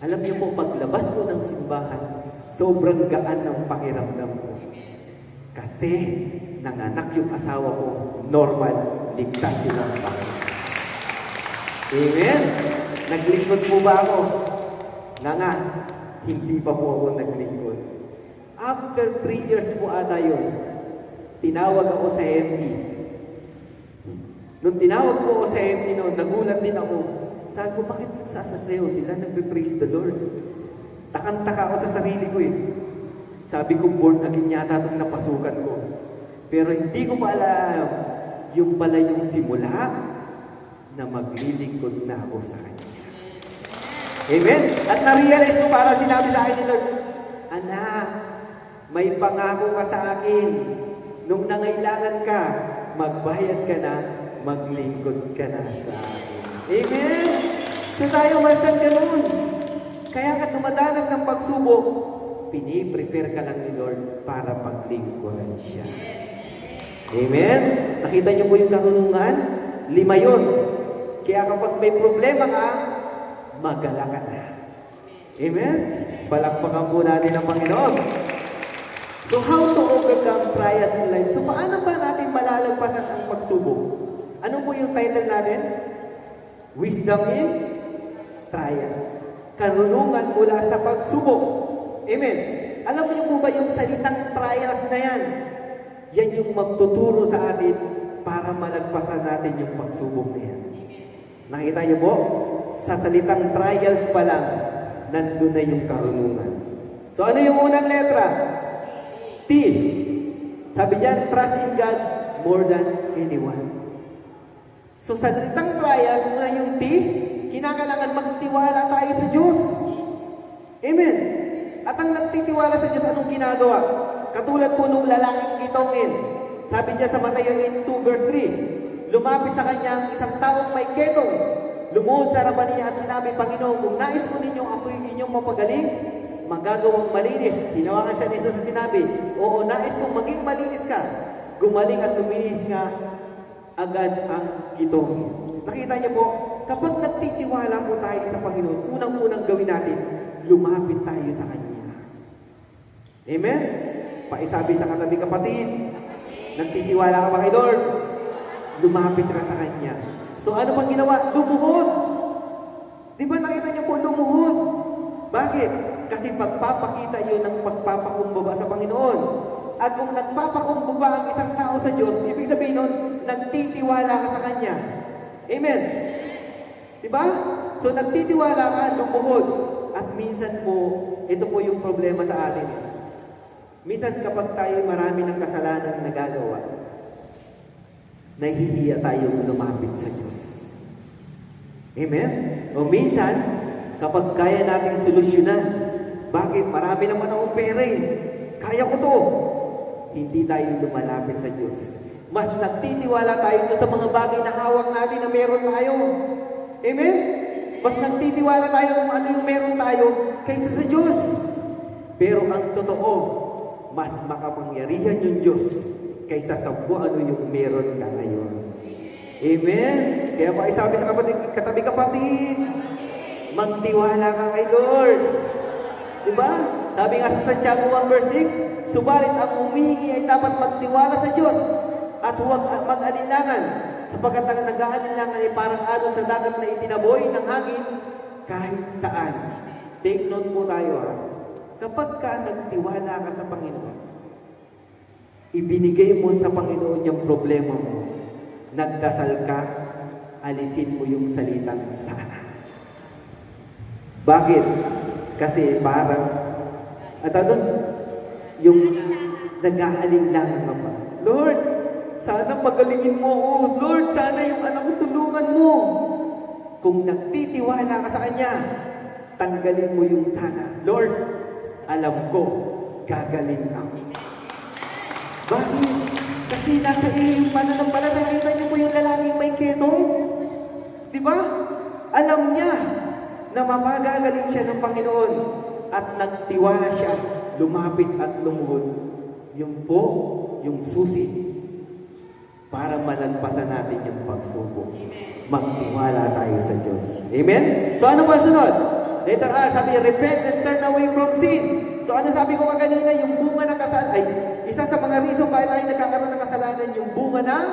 Alam niyo po, paglabas ko ng simbahan, sobrang gaan ng pakiramdam ko. Kasi nanganak yung asawa ko, normal, ligtas silang Panginoon. Amen? Naglingkod po ba ako? Nga, hindi pa po ako naglingkod. After 3 years po ata yun, tinawag ako sa MD. Nung tinawag po ako sa MD noon, nagulat din ako. Sabi ko, bakit sasasayaw sila? Nagpe-praise the Lord. Takang-taka ako sa sarili ko eh. Sabi ko, born again yata itong napasukan ko. Pero hindi ko pa alam, yung pala yung simula na maglilingkod na ako sa Kanya. Amen? At na-realize ko para sinabi sa akin ni Lord, anak, may pangako ka sa akin. Nung nangailangan ka, magbayad ka na, maglingkod ka na sa akin. Amen? So tayo masan ganun. Kaya ka dumadanas ng pagsubok, piniprepare ka lang ni Lord para paglingkuran siya. Amen? Nakita niyo po yung karunungan? 5 yun. Kaya kapag may problema ka, magala ka na. Amen? Palakpakan po natin ang Panginoon. So how to overcome trials in life? So paano ba natin malalagpasan ang pagsubok? Ano po yung title natin? Wisdom in Trial. Karunungan mula sa pagsubok. Amen? Alam niyo po ba yung salitang trials na yan? Yan yung magtuturo sa atin para malagpasan natin yung pagsubok na yan. Nakita niyo po? Sa salitang trials pa lang, nandun na yung karunungan. So ano yung unang letra? T. Sabi diyan, trust in God more than anyone. So sa salitang trials, una yung T, kinakailangan magtiwala tayo sa Diyos. Amen. At ang nagtitiwala sa Diyos, anong ginagawa? Katulad po nung lalaking kitongin. Sabi niya sa Mateo 2 verse 3, lumapit sa kanya ang isang taong may ketong. Lumuhod sa harapan niya at sinabi, Panginoon, kung nais mo ninyong ako'y inyong mapagaling, magagawang malinis. Sinawakan siya ni Jesus at sinabi, oo, nais kong maging malinis ka. Gumaling at luminis nga agad ang kitongin. Nakita niyo po, kapag nagtitiwala po tayo sa Panginoon, unang-unang gawin natin, lumapit tayo sa Kanya. Amen? Paisabi sa katabi kapatid, nagtitiwala ka ba kay Lord? Lumapit ka sa Kanya. So ano pang ginawa? Lumuhod. Di ba nakita niyo po lumuhod? Bakit? Kasi pagpapakita yun ng pagpapakumbaba sa Panginoon. At kung nagpapakumbaba ang isang tao sa Diyos, ibig sabihin nun, nagtitiwala ka sa Kanya. Amen? Di ba? So nagtitiwala ka, lumuhod. At minsan po, ito po yung problema sa atin. Minsan kapag tayo marami ng kasalanan nagagawa, nahihiya tayo lumapit sa Diyos. Amen? O minsan, kapag kaya nating solusyonan, bakit? Marami naman akong pera eh. Kaya ko to. Hindi tayo lumalapit sa Diyos. Mas nagtitiwala tayo sa mga bagay na hawak natin na meron tayo. Amen? Mas nagtitiwala tayo kung ano yung meron tayo kaysa sa Diyos. Pero ang totoo, mas makapangyarihan yung Diyos kaysa sa kung ano yung meron ka ngayon. Amen? Kaya pa isabi sa katabi kapatid, magtiwala ka kay Lord. Diba? Sabi nga sa Santiago 1 verse 6, subalit ang humihingi ay dapat magtiwala sa Diyos at huwag mag-alinlangan, sapagkat ang nag-aalinlangan ay parang alon sa dagat na itinaboy ng hangin kahit saan. Take note po tayo ha. Kapag ka nagtiwala ka sa Panginoon, ibinigay mo sa Panginoon yung problema mo, nagdasal ka, alisin mo yung salitang sana. Bakit? Kasi parang, at ano, yung nag-aalinlangan ka pa. Lord, sana pagalingin mo ako. Lord, sana yung anak ko tulungan mo. Kung nagtitiwala ka sa Kanya, tanggalin mo yung sana. Lord, alam ko, gagaling ako. Bakit? Kasi nasa iyo yung pananampalataya. Nakita niyo po yung lalaking may ketong? Di ba? Alam niya na mapagagaling siya ng Panginoon at nagtiwala siya, lumapit at lumuhod. Yung po, yung susi para malagpasan natin yung pagsubok. Magtiwala tayo sa Diyos. Amen? So ano pa sunod? Letter R, sabi, repent and turn away from sin. So ano sabi ko kanina, yung bunga ng kasalanan, ay, isa sa mga reason bakit tayo nagkakaroon ng kasalanan, yung bunga ng,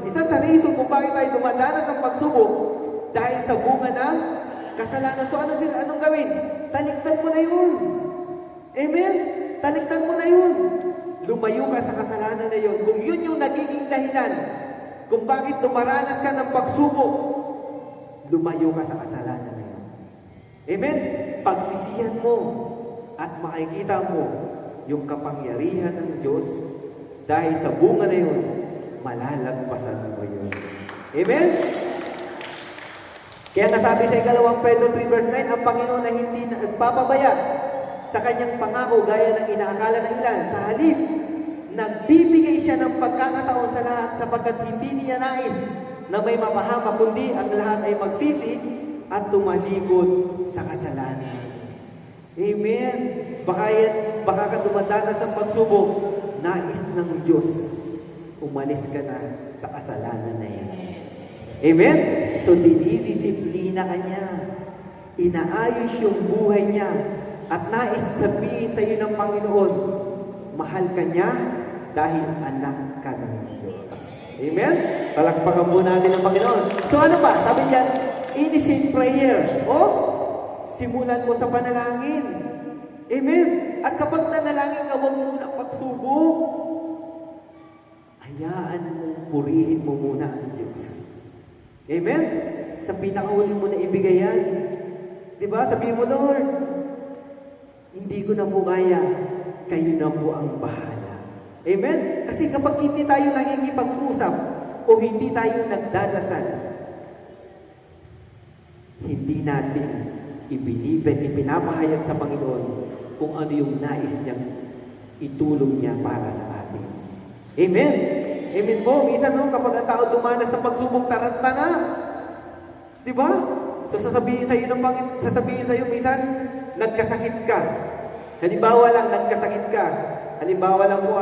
isa sa reason kung bakit tayo dumadanas ng pagsubok, dahil sa bunga ng kasalanan. So anong gawin? Talikdan mo na yun. Amen? Talikdan mo na yun. Lumayo ka sa kasalanan na yun. Kung yun yung nagiging dahilan kung bakit dumaranas ka ng pagsubok, lumayo ka sa kasalanan na yun. Amen? Pagsisihan mo at makikita mo yung kapangyarihan ng Diyos dahil sa bunga na yun, malalagpasan mo yun. Amen? Kaya nasabi sa 2 Pedro 3 verse 9, ang Panginoon na hindi nagpapabaya sa kanyang pangako gaya ng inaakala ng ilan. Sa halip, nagbibigay siya ng pagkakataon sa lahat sapagkat hindi niya nais na may mapahama, kundi ang lahat ay magsisi at tumalikod sa kasalanan. Amen. Baka ka dumadanas ng pagsubok, nais ng Diyos, umalis ka na sa kasalanan na yan. Amen? So, dinidisiplina ka niya. Inaayos yung buhay niya. At nais sabihin sa iyo ng Panginoon, mahal ka niya dahil anak ka ng Diyos. Amen? Palakpakan po natin ang Panginoon. So, ano pa? Sabi niya, initiate prayer. O, simulan mo sa panalangin. Amen? At kapag nanalangin ka, huwag muna pagsubok. Hayaan mo, purihin mo muna ang Diyos. Amen? Sa pinakauli mo na ibigay yan. Diba? Sabihin mo, Lord, hindi ko na po kaya, kayo na po ang bahala. Amen? Kasi kapag hindi tayo nakikipag-usap o hindi tayo nagdadasal, hindi natin ipinapahayag sa Panginoon kung ano yung nais niyang itulong niya para sa atin. Amen? Amen po. Minsan kapag ang tao dumanas ng pagsubok, taranta na. Diba? So sasabihin sa iyo minsan, nagkasakit ka. Halimbawa lang, nagkasakit ka. Halimbawa lang po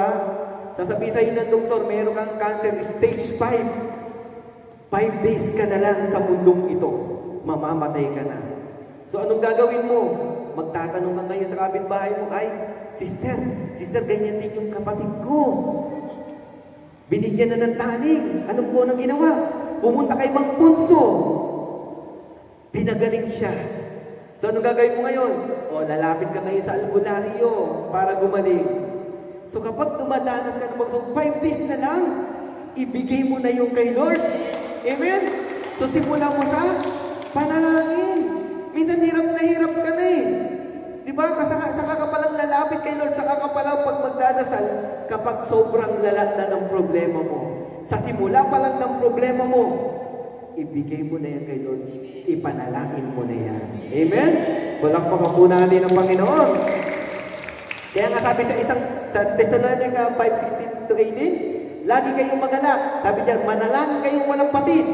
sasabihin sa iyo ng doktor, meron kang cancer stage 5. 5 days ka na lang sa mundong ito. Mamamatay ka na. So anong gagawin mo? Magtatanong ka ngayon sa kapitbahay mo, ay, sister, ganyan din yung kapatid ko. Binigyan na ng taning. Ano po nang ginawa? Pumunta kay Mang Punso. Pinagaling siya. So anong gagawin mo ngayon? O, lalapit ka ngayon sa albularyo para gumaling. So kapag dumadanas ka ng pagsubok, 5 days na lang, ibigay mo na yung kay Lord. Amen? So simula mo sa panalangin. Minsan hirap ka na eh. Diba? Saka ka palang lalapit kay Lord, saka ka palang pag magdadasal kapag sobrang lala na ng problema mo. Sa simula pa lang ng problema mo, ibigay mo na yan kay Lord. Ipanalangin mo na yan. Amen? Palakpakan po natin ang Panginoon. Kaya nga sabi sa Thessalonica 5:16-18, lagi kayong magalak. Sabi diyan, manalangin kayong walang patid.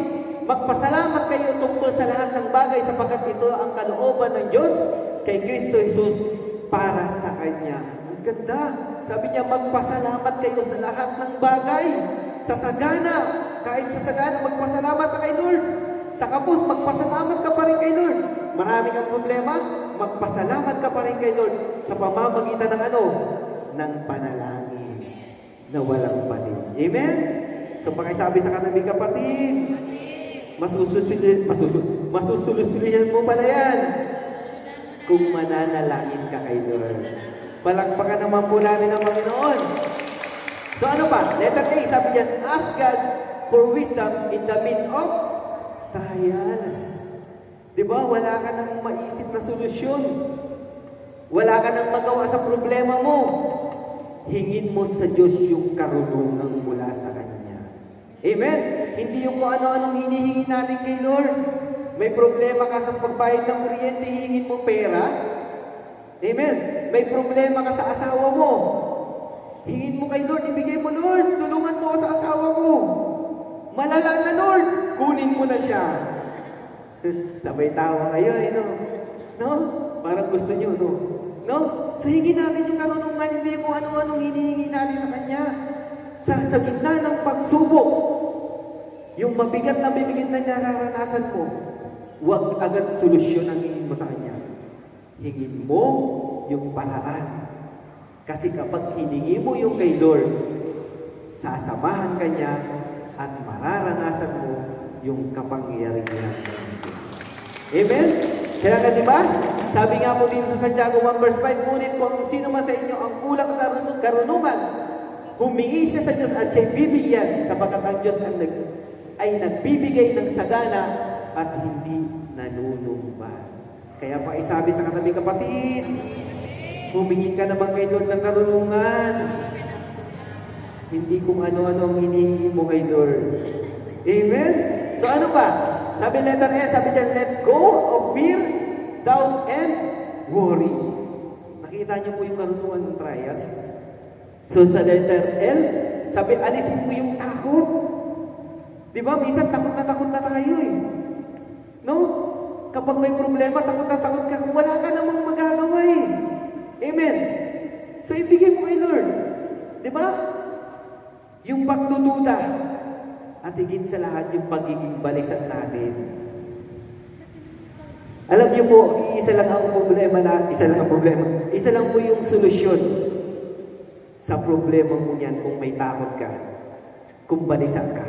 Magpasalamat kayo tungkol sa lahat ng bagay sapagkat ito ang kalooban ng Diyos kay Kristo Jesus para sa Kanya. Ang ganda. Sabi niya, magpasalamat kayo sa lahat ng bagay. Sa sagana, kahit sa sagana, magpasalamat ka kay Lord. Sa kapos, magpasalamat ka pa rin kay Lord. marami kang problema, magpasalamat ka pa rin kay Lord sa pamamagitan ng ano? Ng panalangin na walang patid. Amen? So, pakisabi sa katabi kapatid, masusulusuluhan mo pala yan kung mananalangin ka kay Lord. Palakpakan naman po natin ang Panginoon. So ano pa? Letter A, sabi diyan, ask God for wisdom in the midst of trials. Di ba? Wala ka nang maisip na solusyon. Wala ka nang magawa sa problema mo. Hingin mo sa Diyos yung karunungan mula sa Kanya. Amen? Hindi yung kung ano-anong hinihingi natin kay Lord. May problema ka sa pagbayad ng kuryente, hingin mo pera. Amen? May problema ka sa asawa mo. Hingin mo kay Lord, ibigay mo, Lord, tulungan mo ako sa asawa ko. Malala na, Lord, kunin mo na siya. Sabay tawa kayo, no? No? Parang gusto nyo, no? No? So, hingin natin yung karunungan, hindi kung ano-anong hinihingi natin sa Kanya. Sa gitna ng pagsubok, yung mabigat na nararanasan mo, huwag agad solusyon ang hingin mo sa Kanya. Hingin mo yung paraan. Kasi kapag hiningi mo yung kay Lord, sasamahan ka niya at mararanasan mo yung kapangyarihan ng Diyos. Amen? Kaya nga diba? Sabi nga po din sa Santiago 1 verse 5, ngunit kung sino man sa inyo ang kulang sa karunungan, humingi siya sa Diyos at siya'y bibigyan, sapagkat ang Diyos ay nagbibigay ng sagana at hindi nanunumbat. Kaya pa isabi sa katabi kapatid, humingi ka naman kay Lord ng karunungan. Hindi kung ano-ano ang hinihingi mo kay Lord. Amen? So ano ba? Sabi letter S, sabi dyan, let go of fear, doubt, and worry. Nakita niyo po yung karunungan ng trials? So sa letter L, sabi, alisin mo yung takot. Di ba? Minsan takot na tayo eh. No? Kapag may problema, takot ka. Wala ka namang magagawa eh. Amen? So ibigay mo kay Lord. Di ba? Yung pagdududa at higit sa lahat yung pagiging balisan natin. Alam niyo po, isa lang po yung solusyon sa problema mo yan kung may takot ka, kung balisan ka,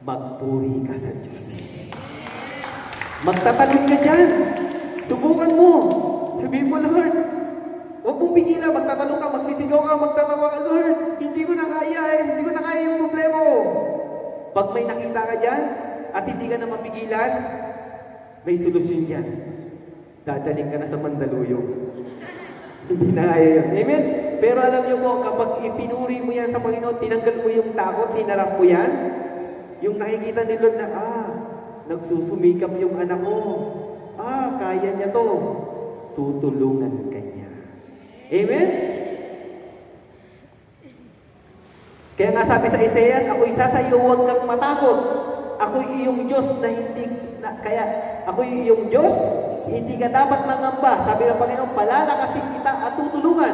magpuri ka sa Diyos. Magtatalon ka dyan. Subukan mo. Sabihin mo, Lord, huwag mong pigilan, magtatalon ka, magsisigaw ka, magtatawa ka, Lord, hindi ko na kaya yung problema ko. Pag may nakita ka dyan, at hindi ka na mapigilan, may solusyon yan. Dadaling ka na sa Mandaluyong. Hindi na kaya yun. Amen? Pero alam niyo po, kapag ipinuri mo yan sa Panginoon, tinanggal mo yung takot, hinarap mo yan, yung nakikita ni Lord na, nagsusumikap yung anak ko. Kaya niya to. Tutulungan ka niya. Amen? Kaya nga sabi sa Isaias, ako'y sasayo, huwag kang matakot. Ako'y iyong Diyos ako'y iyong Diyos, hindi ka dapat mangamba. Sabi ng Panginoon, palalakasin kita at tutulungan,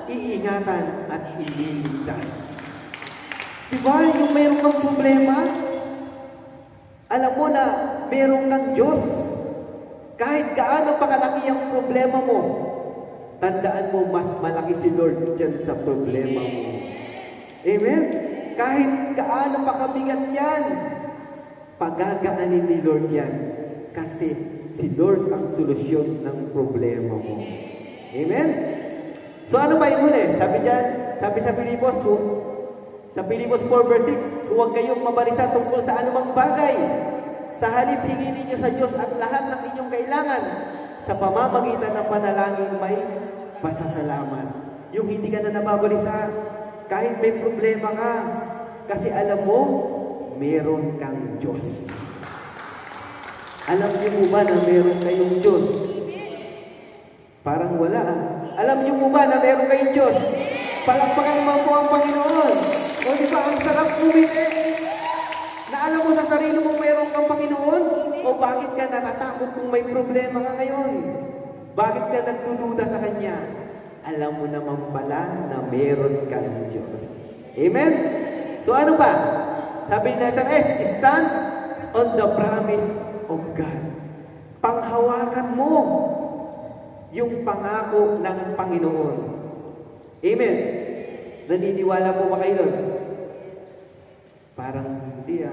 iingatan at ililigtas. Diba? Yung mayroon kang problema, alam mo na mayroon kang Diyos. Kahit gaano pa kalaki ang problema mo, tandaan mo, mas malaki si Lord dyan sa problema mo. Amen? Kahit gaano pa kabigat yan, pagagaanin ni Lord yan. Kasi si Lord ang solusyon ng problema mo. Amen? So ano ba yung huli? Sabi dyan, sabi sa Pilipos 4 verse 6, huwag kayong mabalisa tungkol sa anumang bagay. Sa halip, hingin ninyo sa Diyos at lahat ng inyong kailangan sa pamamagitan ng panalangin may pasasalamat. Yung hindi ka na nababalisa, kahit may problema ka, kasi alam mo, meron kang Diyos. Alam niyo mo ba na meron kayong Diyos? Parang wala. Alam niyo mo ba na meron kayong Diyos? Palakpakan naman po ang Panginoon. O di ba, ang sarap umiti na alam mo sa sarili mong meron kang Panginoon? O bakit ka natatakot kung may problema ka ngayon? Bakit ka nagdududa sa Kanya? Alam mo naman pala na meron kang Diyos. Amen? So ano pa? Sabi letter S, stand on the promise of God. panghawakan mo yung pangako ng Panginoon. Amen. Naniniwala po ba kayo doon? Parang hindi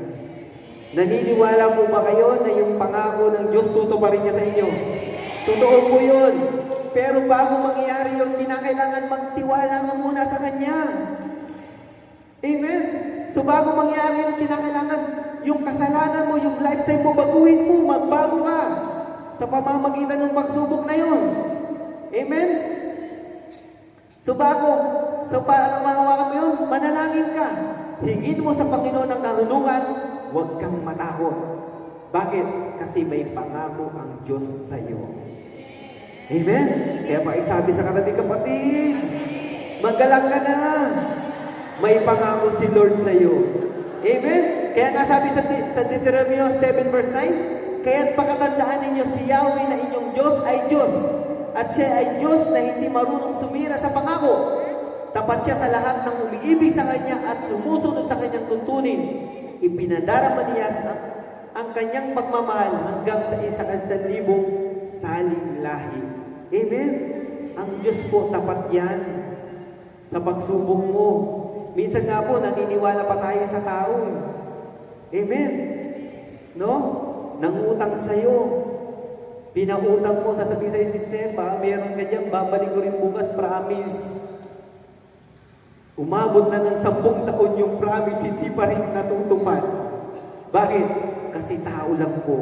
Naniniwala po ba kayo na yung pangako ng Diyos tutuparin niya sa inyo? Totoo po yun. Pero bago mangyayari yun, kinakailangan magtiwala ka muna sa Kanya. Amen? So bago mangyayari yun, kinakailangan yung kasalanan mo, yung lifestyle mo, baguhin mo, magbago ka sa pamamagitan ng pagsubok na yun. Amen? So para mahawakan mo yun, manalangin ka. Hingin mo sa Panginoon ng karunungan, huwag kang matakot. Bakit? Kasi may pangako ang Diyos sa iyo. Amen? Kaya pa isabi sa katabi, kapatid, magalang ka na. May pangako si Lord sa iyo. Amen? Kaya nga sabi sa Deuteronomy 7 verse 9, kaya't pakatandaan ninyo si Yahweh na inyong Diyos ay Diyos. At siya ay Diyos na hindi marunong sumira sa pangako. Tapat siya sa lahat ng umiibig sa Kanya at sumusunod sa Kanyang tuntunin. Ipinadarama niya ang Kanyang pagmamahal hanggang sa 1,000,000 saling lahi. Amen? Ang Diyos po, tapat yan sa pagsubok mo. Minsan nga po, naniniwala pa tayo sa tao. Amen? No? Nangutang sa'yo. Pinautang mo, sasabihin sa'yo, sister, meron ka dyan, babalik ko rin bukas, promise. Umabot na ng 10 taon yung promise, hindi pa rin natutupad. Bakit? Kasi tao lang po.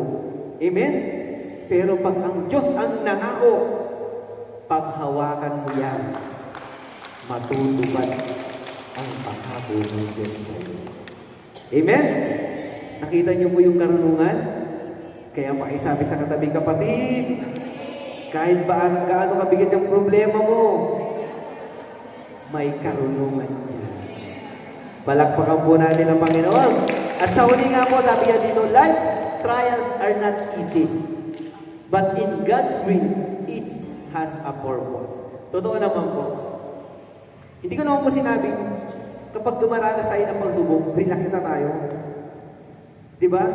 Amen? Pero pag ang Diyos ang nangako, paghawakan mo yan, matutupad ang pangako ng Diyos sa iyo. Amen? Nakita niyo po yung karunungan? Kaya pakisabi sa katabi, kapatid, kahit ba gaano kabigat yung problema mo, may karunungan niya. Palakpakan po natin ang Panginoon. At sa huli nga po, sabi niya dito, life's trials are not easy. But in God's will, it has a purpose. Totoo naman po. Hindi ko naman po sinabing, kapag dumaranas tayo ng pagsubok, relax na tayo. Diba?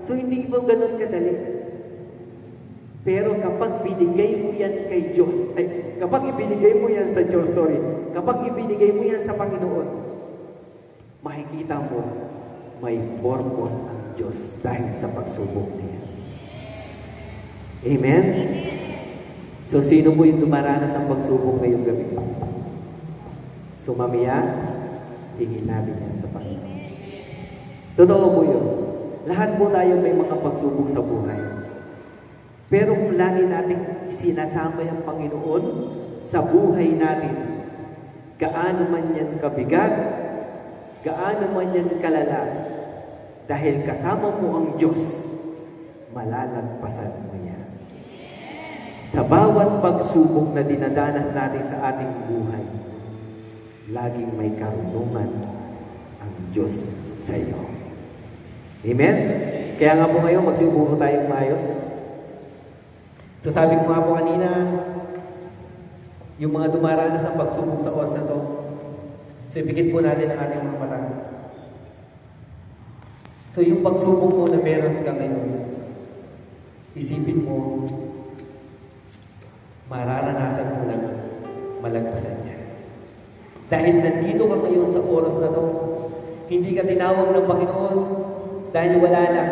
So, hindi po ganun kadali. Pero kapag binigay mo yan kay Diyos, kapag ibinigay mo yan sa Diyos, kapag ibinigay mo yan sa Panginoon, makikita mo, may purpose ang Diyos dahil sa pagsubok niya. Amen? So, sino po yung dumaranas ng pagsubok ngayong gabi? So, mamaya, hingin natin yan sa Panginoon. Totoo po yun. Lahat po tayo may mga pagsubok sa buhay. Pero kung lagi natin isinasama yung Panginoon sa buhay natin, gaano man yan kabigat, gaano man yan kalala, dahil kasama mo ang Diyos, malalagpasan mo yan. Sa bawat pagsubok na dinadanas natin sa ating buhay, laging may karunungan ang Diyos sa iyo. Amen? Kaya nga po ngayon, magsubok tayong maayos. So sabi ko nga po kanina, yung mga dumaranas ng pagsubok sa oras na to, so ipikit po natin ang ating mga mata. So yung pagsubok mo na meron ka ngayon, isipin mo, mararanasan mo lang malagpasan niya. Dahil nandito ka ngayon sa oras na to, hindi ka tinawag ng Panginoon dahil wala lang.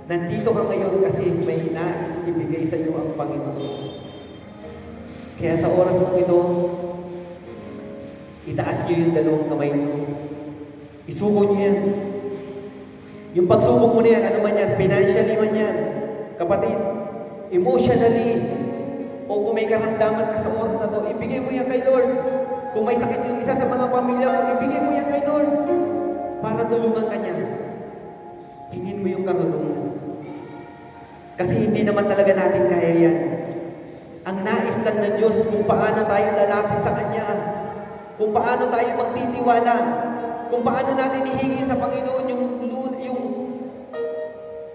Nandito ka ngayon kasi may nais ibigay sa iyo ang Panginoon. Kaya sa oras mo ito, itaas niyo yung dalawang kamay niyo. Isuko niyo yan. Yung pagsubok mo na yan, ano man yan, financially man yan, kapatid, emotionally, o kung may karamdaman ka sa oras na to, ibigay mo yan kay Lord. Kung may sakit yung isa sa mga pamilya mo, ibigay mo yan kay Lord para tulungan ka niya. Hingin mo yung karunungan. Kasi hindi naman talaga natin kaya yan. Ang nais lang ng Diyos kung paano tayo lalapit sa Kanya, kung paano tayo magtitiwala, kung paano natin ihingin sa Panginoon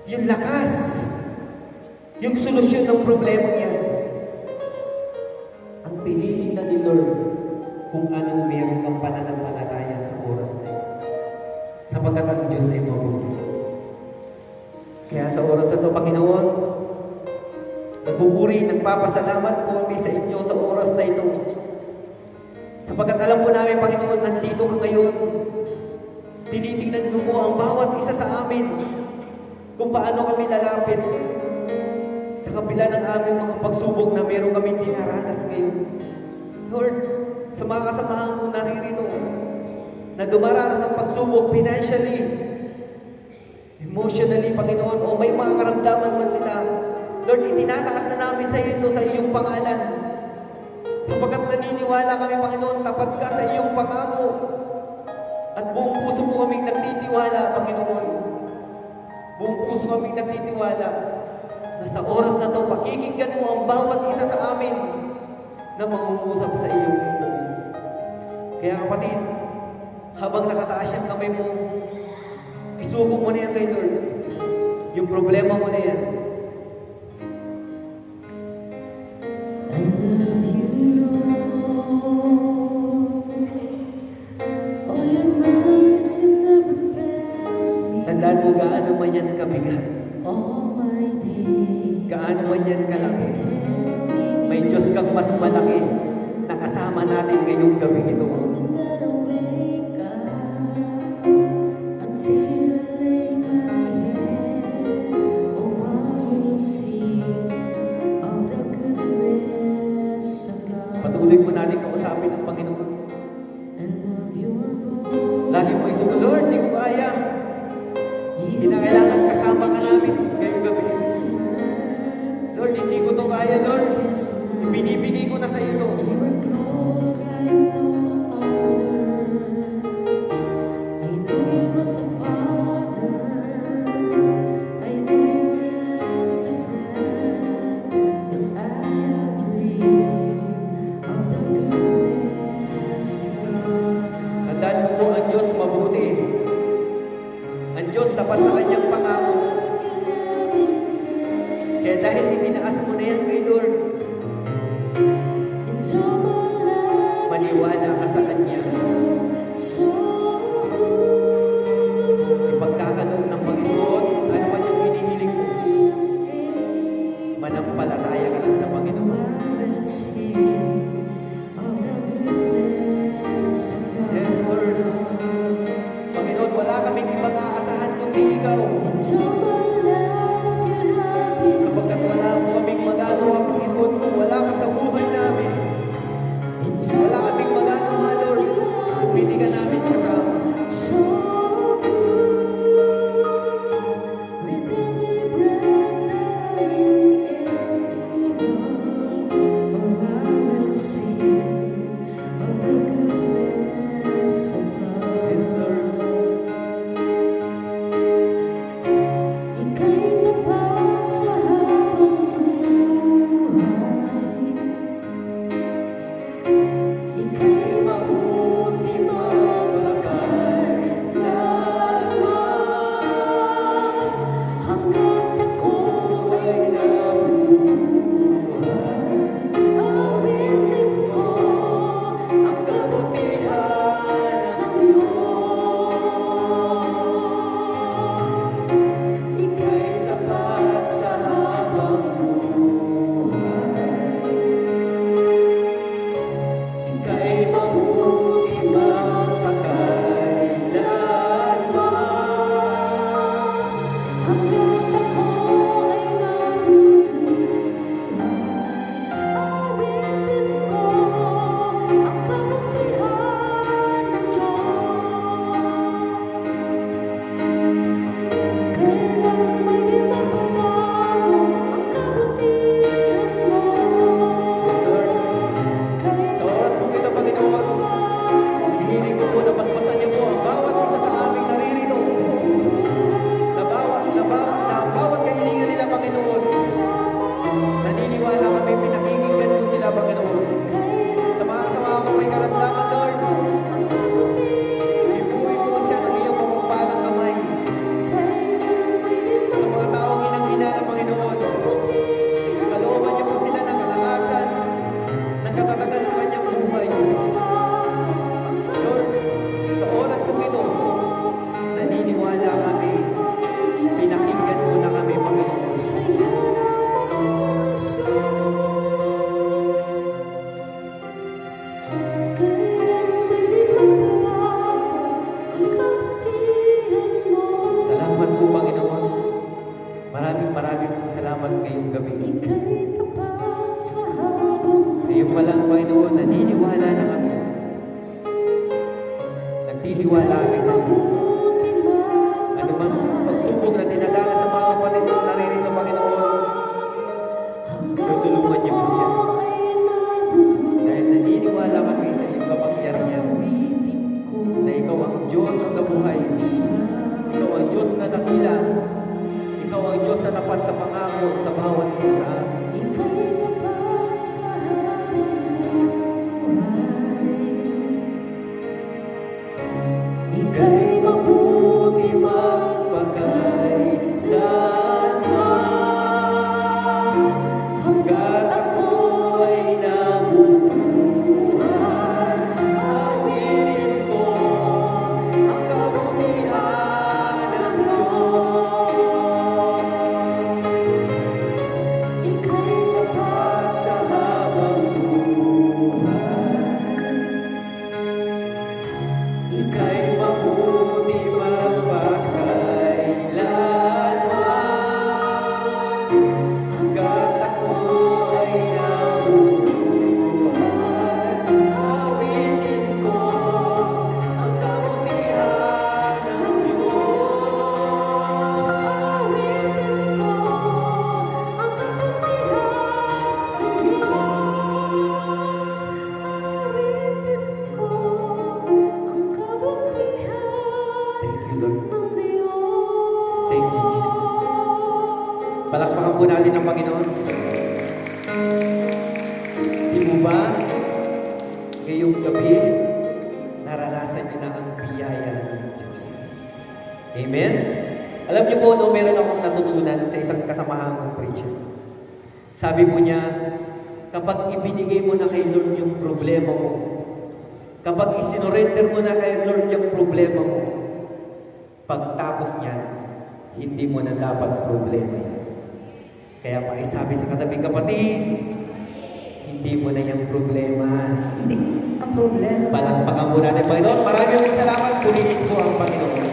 yung lakas, yung solusyon ng problema niya. Ang tinitingnan ni Lord kung anong meron kang pananampalataya sa oras na ito. Sapagkat ang Diyos ay mabuti. Kaya sa oras na ito, Panginoon, Nagpupuri, nagpapasalamat po kami sa inyo sa oras na ito. Sapagkat alam po namin, Panginoon, nandito ka ngayon. Tinitingnan mo po ang bawat isa sa amin kung paano kami lalapit sa kabila ng aming mga pagsubok na meron kami dinaranas ngayon. Lord, sa mga kasamahan ko naririto na dumaranas ang pagsubok financially, emotionally, Panginoon, o may mga karamdaman man sila, Lord, itinataas na namin sa iyo ito sa iyong pangalan. Sapagkat naniniwala kami, Panginoon, tapat ka sa iyong pangako. At buong puso po kaming nagtitiwala, Panginoon. Buong puso kaming nagtitiwala na sa oras na ito, pakikinggan mo ang bawat isa sa amin na mangungusap sa iyong mundo. Kaya kapatid, habang nakataas yung kamay mo, isuko mo na yan kay Lord. Yung problema mo na yan. I love you, Lord. All your mercy never fails me. Tandaan mo gaano man yan kabigat. All my days. Gaano man yan kalaki. May Diyos kang mas malaki na kasama natin ngayong gabi ito. That I wake up until I lay my head. Oh, I will sing of the goodness of God. Patuloy mo natin kausapin ang Panginoon. I love your voice. Lagi mo isuko, Lord, di ko kaya. Kinakailangan kasama ka namin ngayong gabi. Lord, hindi ko to kaya, Lord. Binibigay ko na sa iyo to. You were close like no other. I know you was a father. I know you was a friend. And I have lived of the goodness of God. Tandaan mo po, ang Diyos mabuti. Ang Diyos tapat sa kanyang pangako. Kaya dahil itinaas mo na yan kay Lord, Into my life, maniwala ka sa Kanya. so good. Ipagkakaloob ng Panginoon, ano man yung hinihiling mo, manampalataya ka lang sa Panginoon. Yes, Lord. Panginoon, wala kaming ibang aasahan kundi Ikaw. Sapagkat wala mo kaming magagawa, Panginoon, kung wala ka sa buhay namin. Wala kaming magagawa, Lord. ngayong gabi. Ika'y tapat sa habang Ngayon pa lang, Panginoon, naniniwala na kami. Nagtitiwala kami sa iyo. mabuti Ano bang pagsubok na dinadala sa mga kapatid na naririto, Paginoon, tutulungan niyo po siya. Dahil naniniwala kami sa iyong kapangyarihan na ikaw ang Diyos na buhay. Ikaw ang Diyos na dakila. Ikaw ang Diyos na tapat sa pangako sa bawat isa sa amin. Ika'y tapat sa habang buhay. Ika'y mabuti magpakailanman. Hanggat ako'y nabubuhay, awitin ko ang kabutihan ng Diyos. Ika'y tapat sa habang buhay. Ika'y mabuti magpakailanman. Hanggat ako ay nabubuhay, awitin ko ang kabutihan ng Diyos. Awitin ko ang kabutihan ng Diyos. Awitin ko ang kabutihan Thank you, Lord. ng Diyos. Thank you, Jesus. Palakpakan po natin ang Panginoon. Di mo ba ngayong gabi naranasan niyo na ang biyaya ng Diyos? Amen? Alam niyo po, no, meron akong natutunan sa isang kasamahan kong preacher. Sabi po niya, kapag ibinigay mo na kay Lord yung problema mo, kapag isinorender mo na kay Lord yung problema mo, pagtapos niyan, hindi mo na dapat problema yan. Kaya pa sabi sa katabing kapatid, hindi mo na yung problema. Hindi ang problema. Palakpakan mo natin, Panginoon. Maraming salamat. Purihin po ang Panginoon.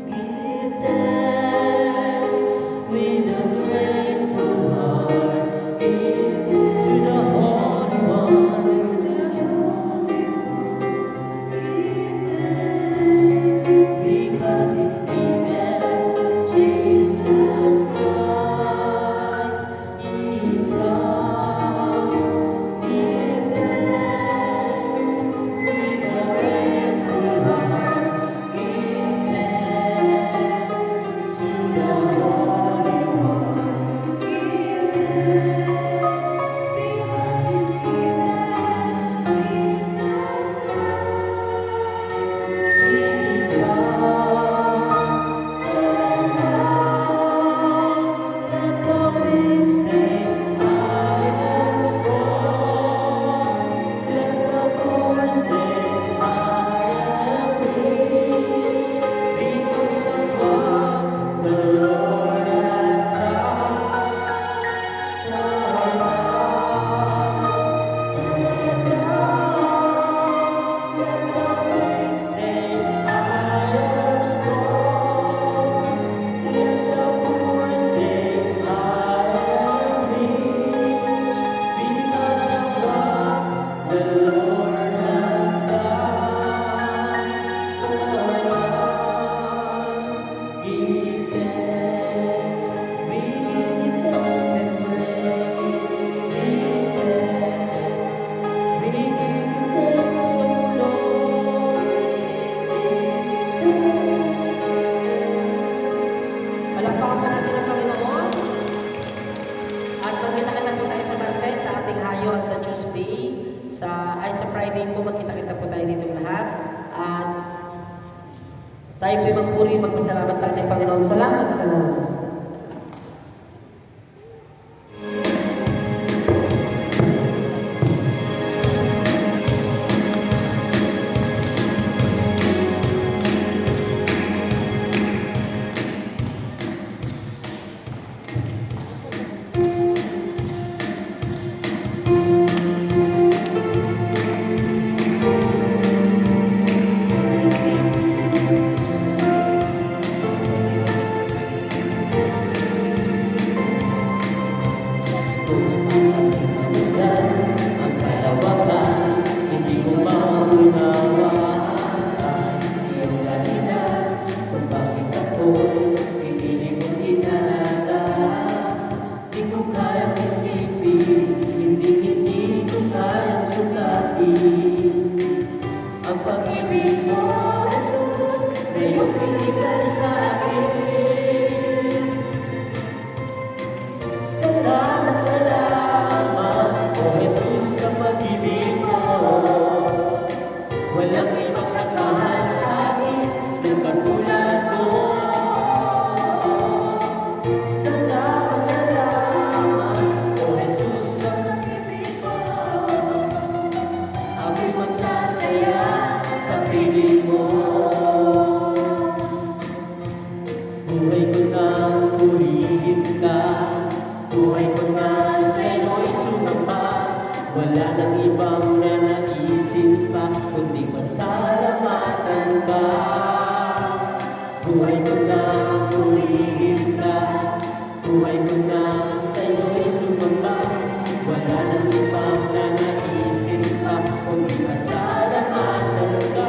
Give thanks with a grateful heart. Give to the Holy One. Give thanks because He's given Jesus Christ, His Son. Give thanks with a grateful heart. Give thanks to the Holy One. Give thanks because He's given Jesus Christ, His Son. And now let the weak say, I am strong. Let the poor say, I am rich, because of what the Lord has done for us. And now let the weak say, I am strong. Let the poor say, I am rich, because of what the Lord has done for us. Give thanks, we give thanks and praise. Give thanks, we give thanks, O Lord. Palakpakan po natin ang Panginoon. At magkita-kita po tayo sa Martes, sa ating hayon sa Tuesday. Sa Friday po, magkita-kita po tayo dito lahat. At tayo po magpuri, magpasalamat sa ating Panginoon. Salamat, salamat. Buhay ko nang purihin ka, buhay ko na sa'yo'y sumamba. Wala nang ibang nanaisin pa, kundi pasalamatan ka. Buhay ko na purihin ka, buhay ko na sa'yo'y sumamba. Wala nang ibang nanaisin pa, kundi pasalamatan ka.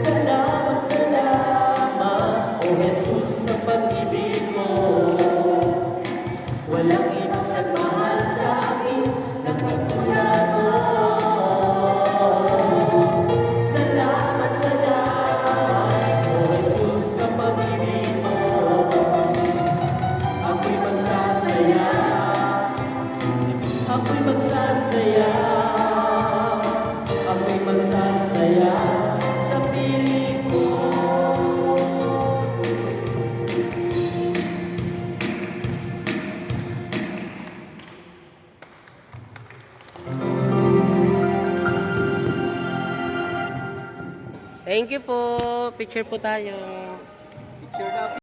Salamat, salamat, O Jesus, sa pag-ibig mo. Walang ibang nagmahal sa akin ng katulad mo. Salamat, salamat, O Jesus, sa pag-ibig mo. Ako'y magsasaya, ako'y magsasaya, ako'y magsasaya sa piling mo. Thank you po. Picture po tayo. Picture na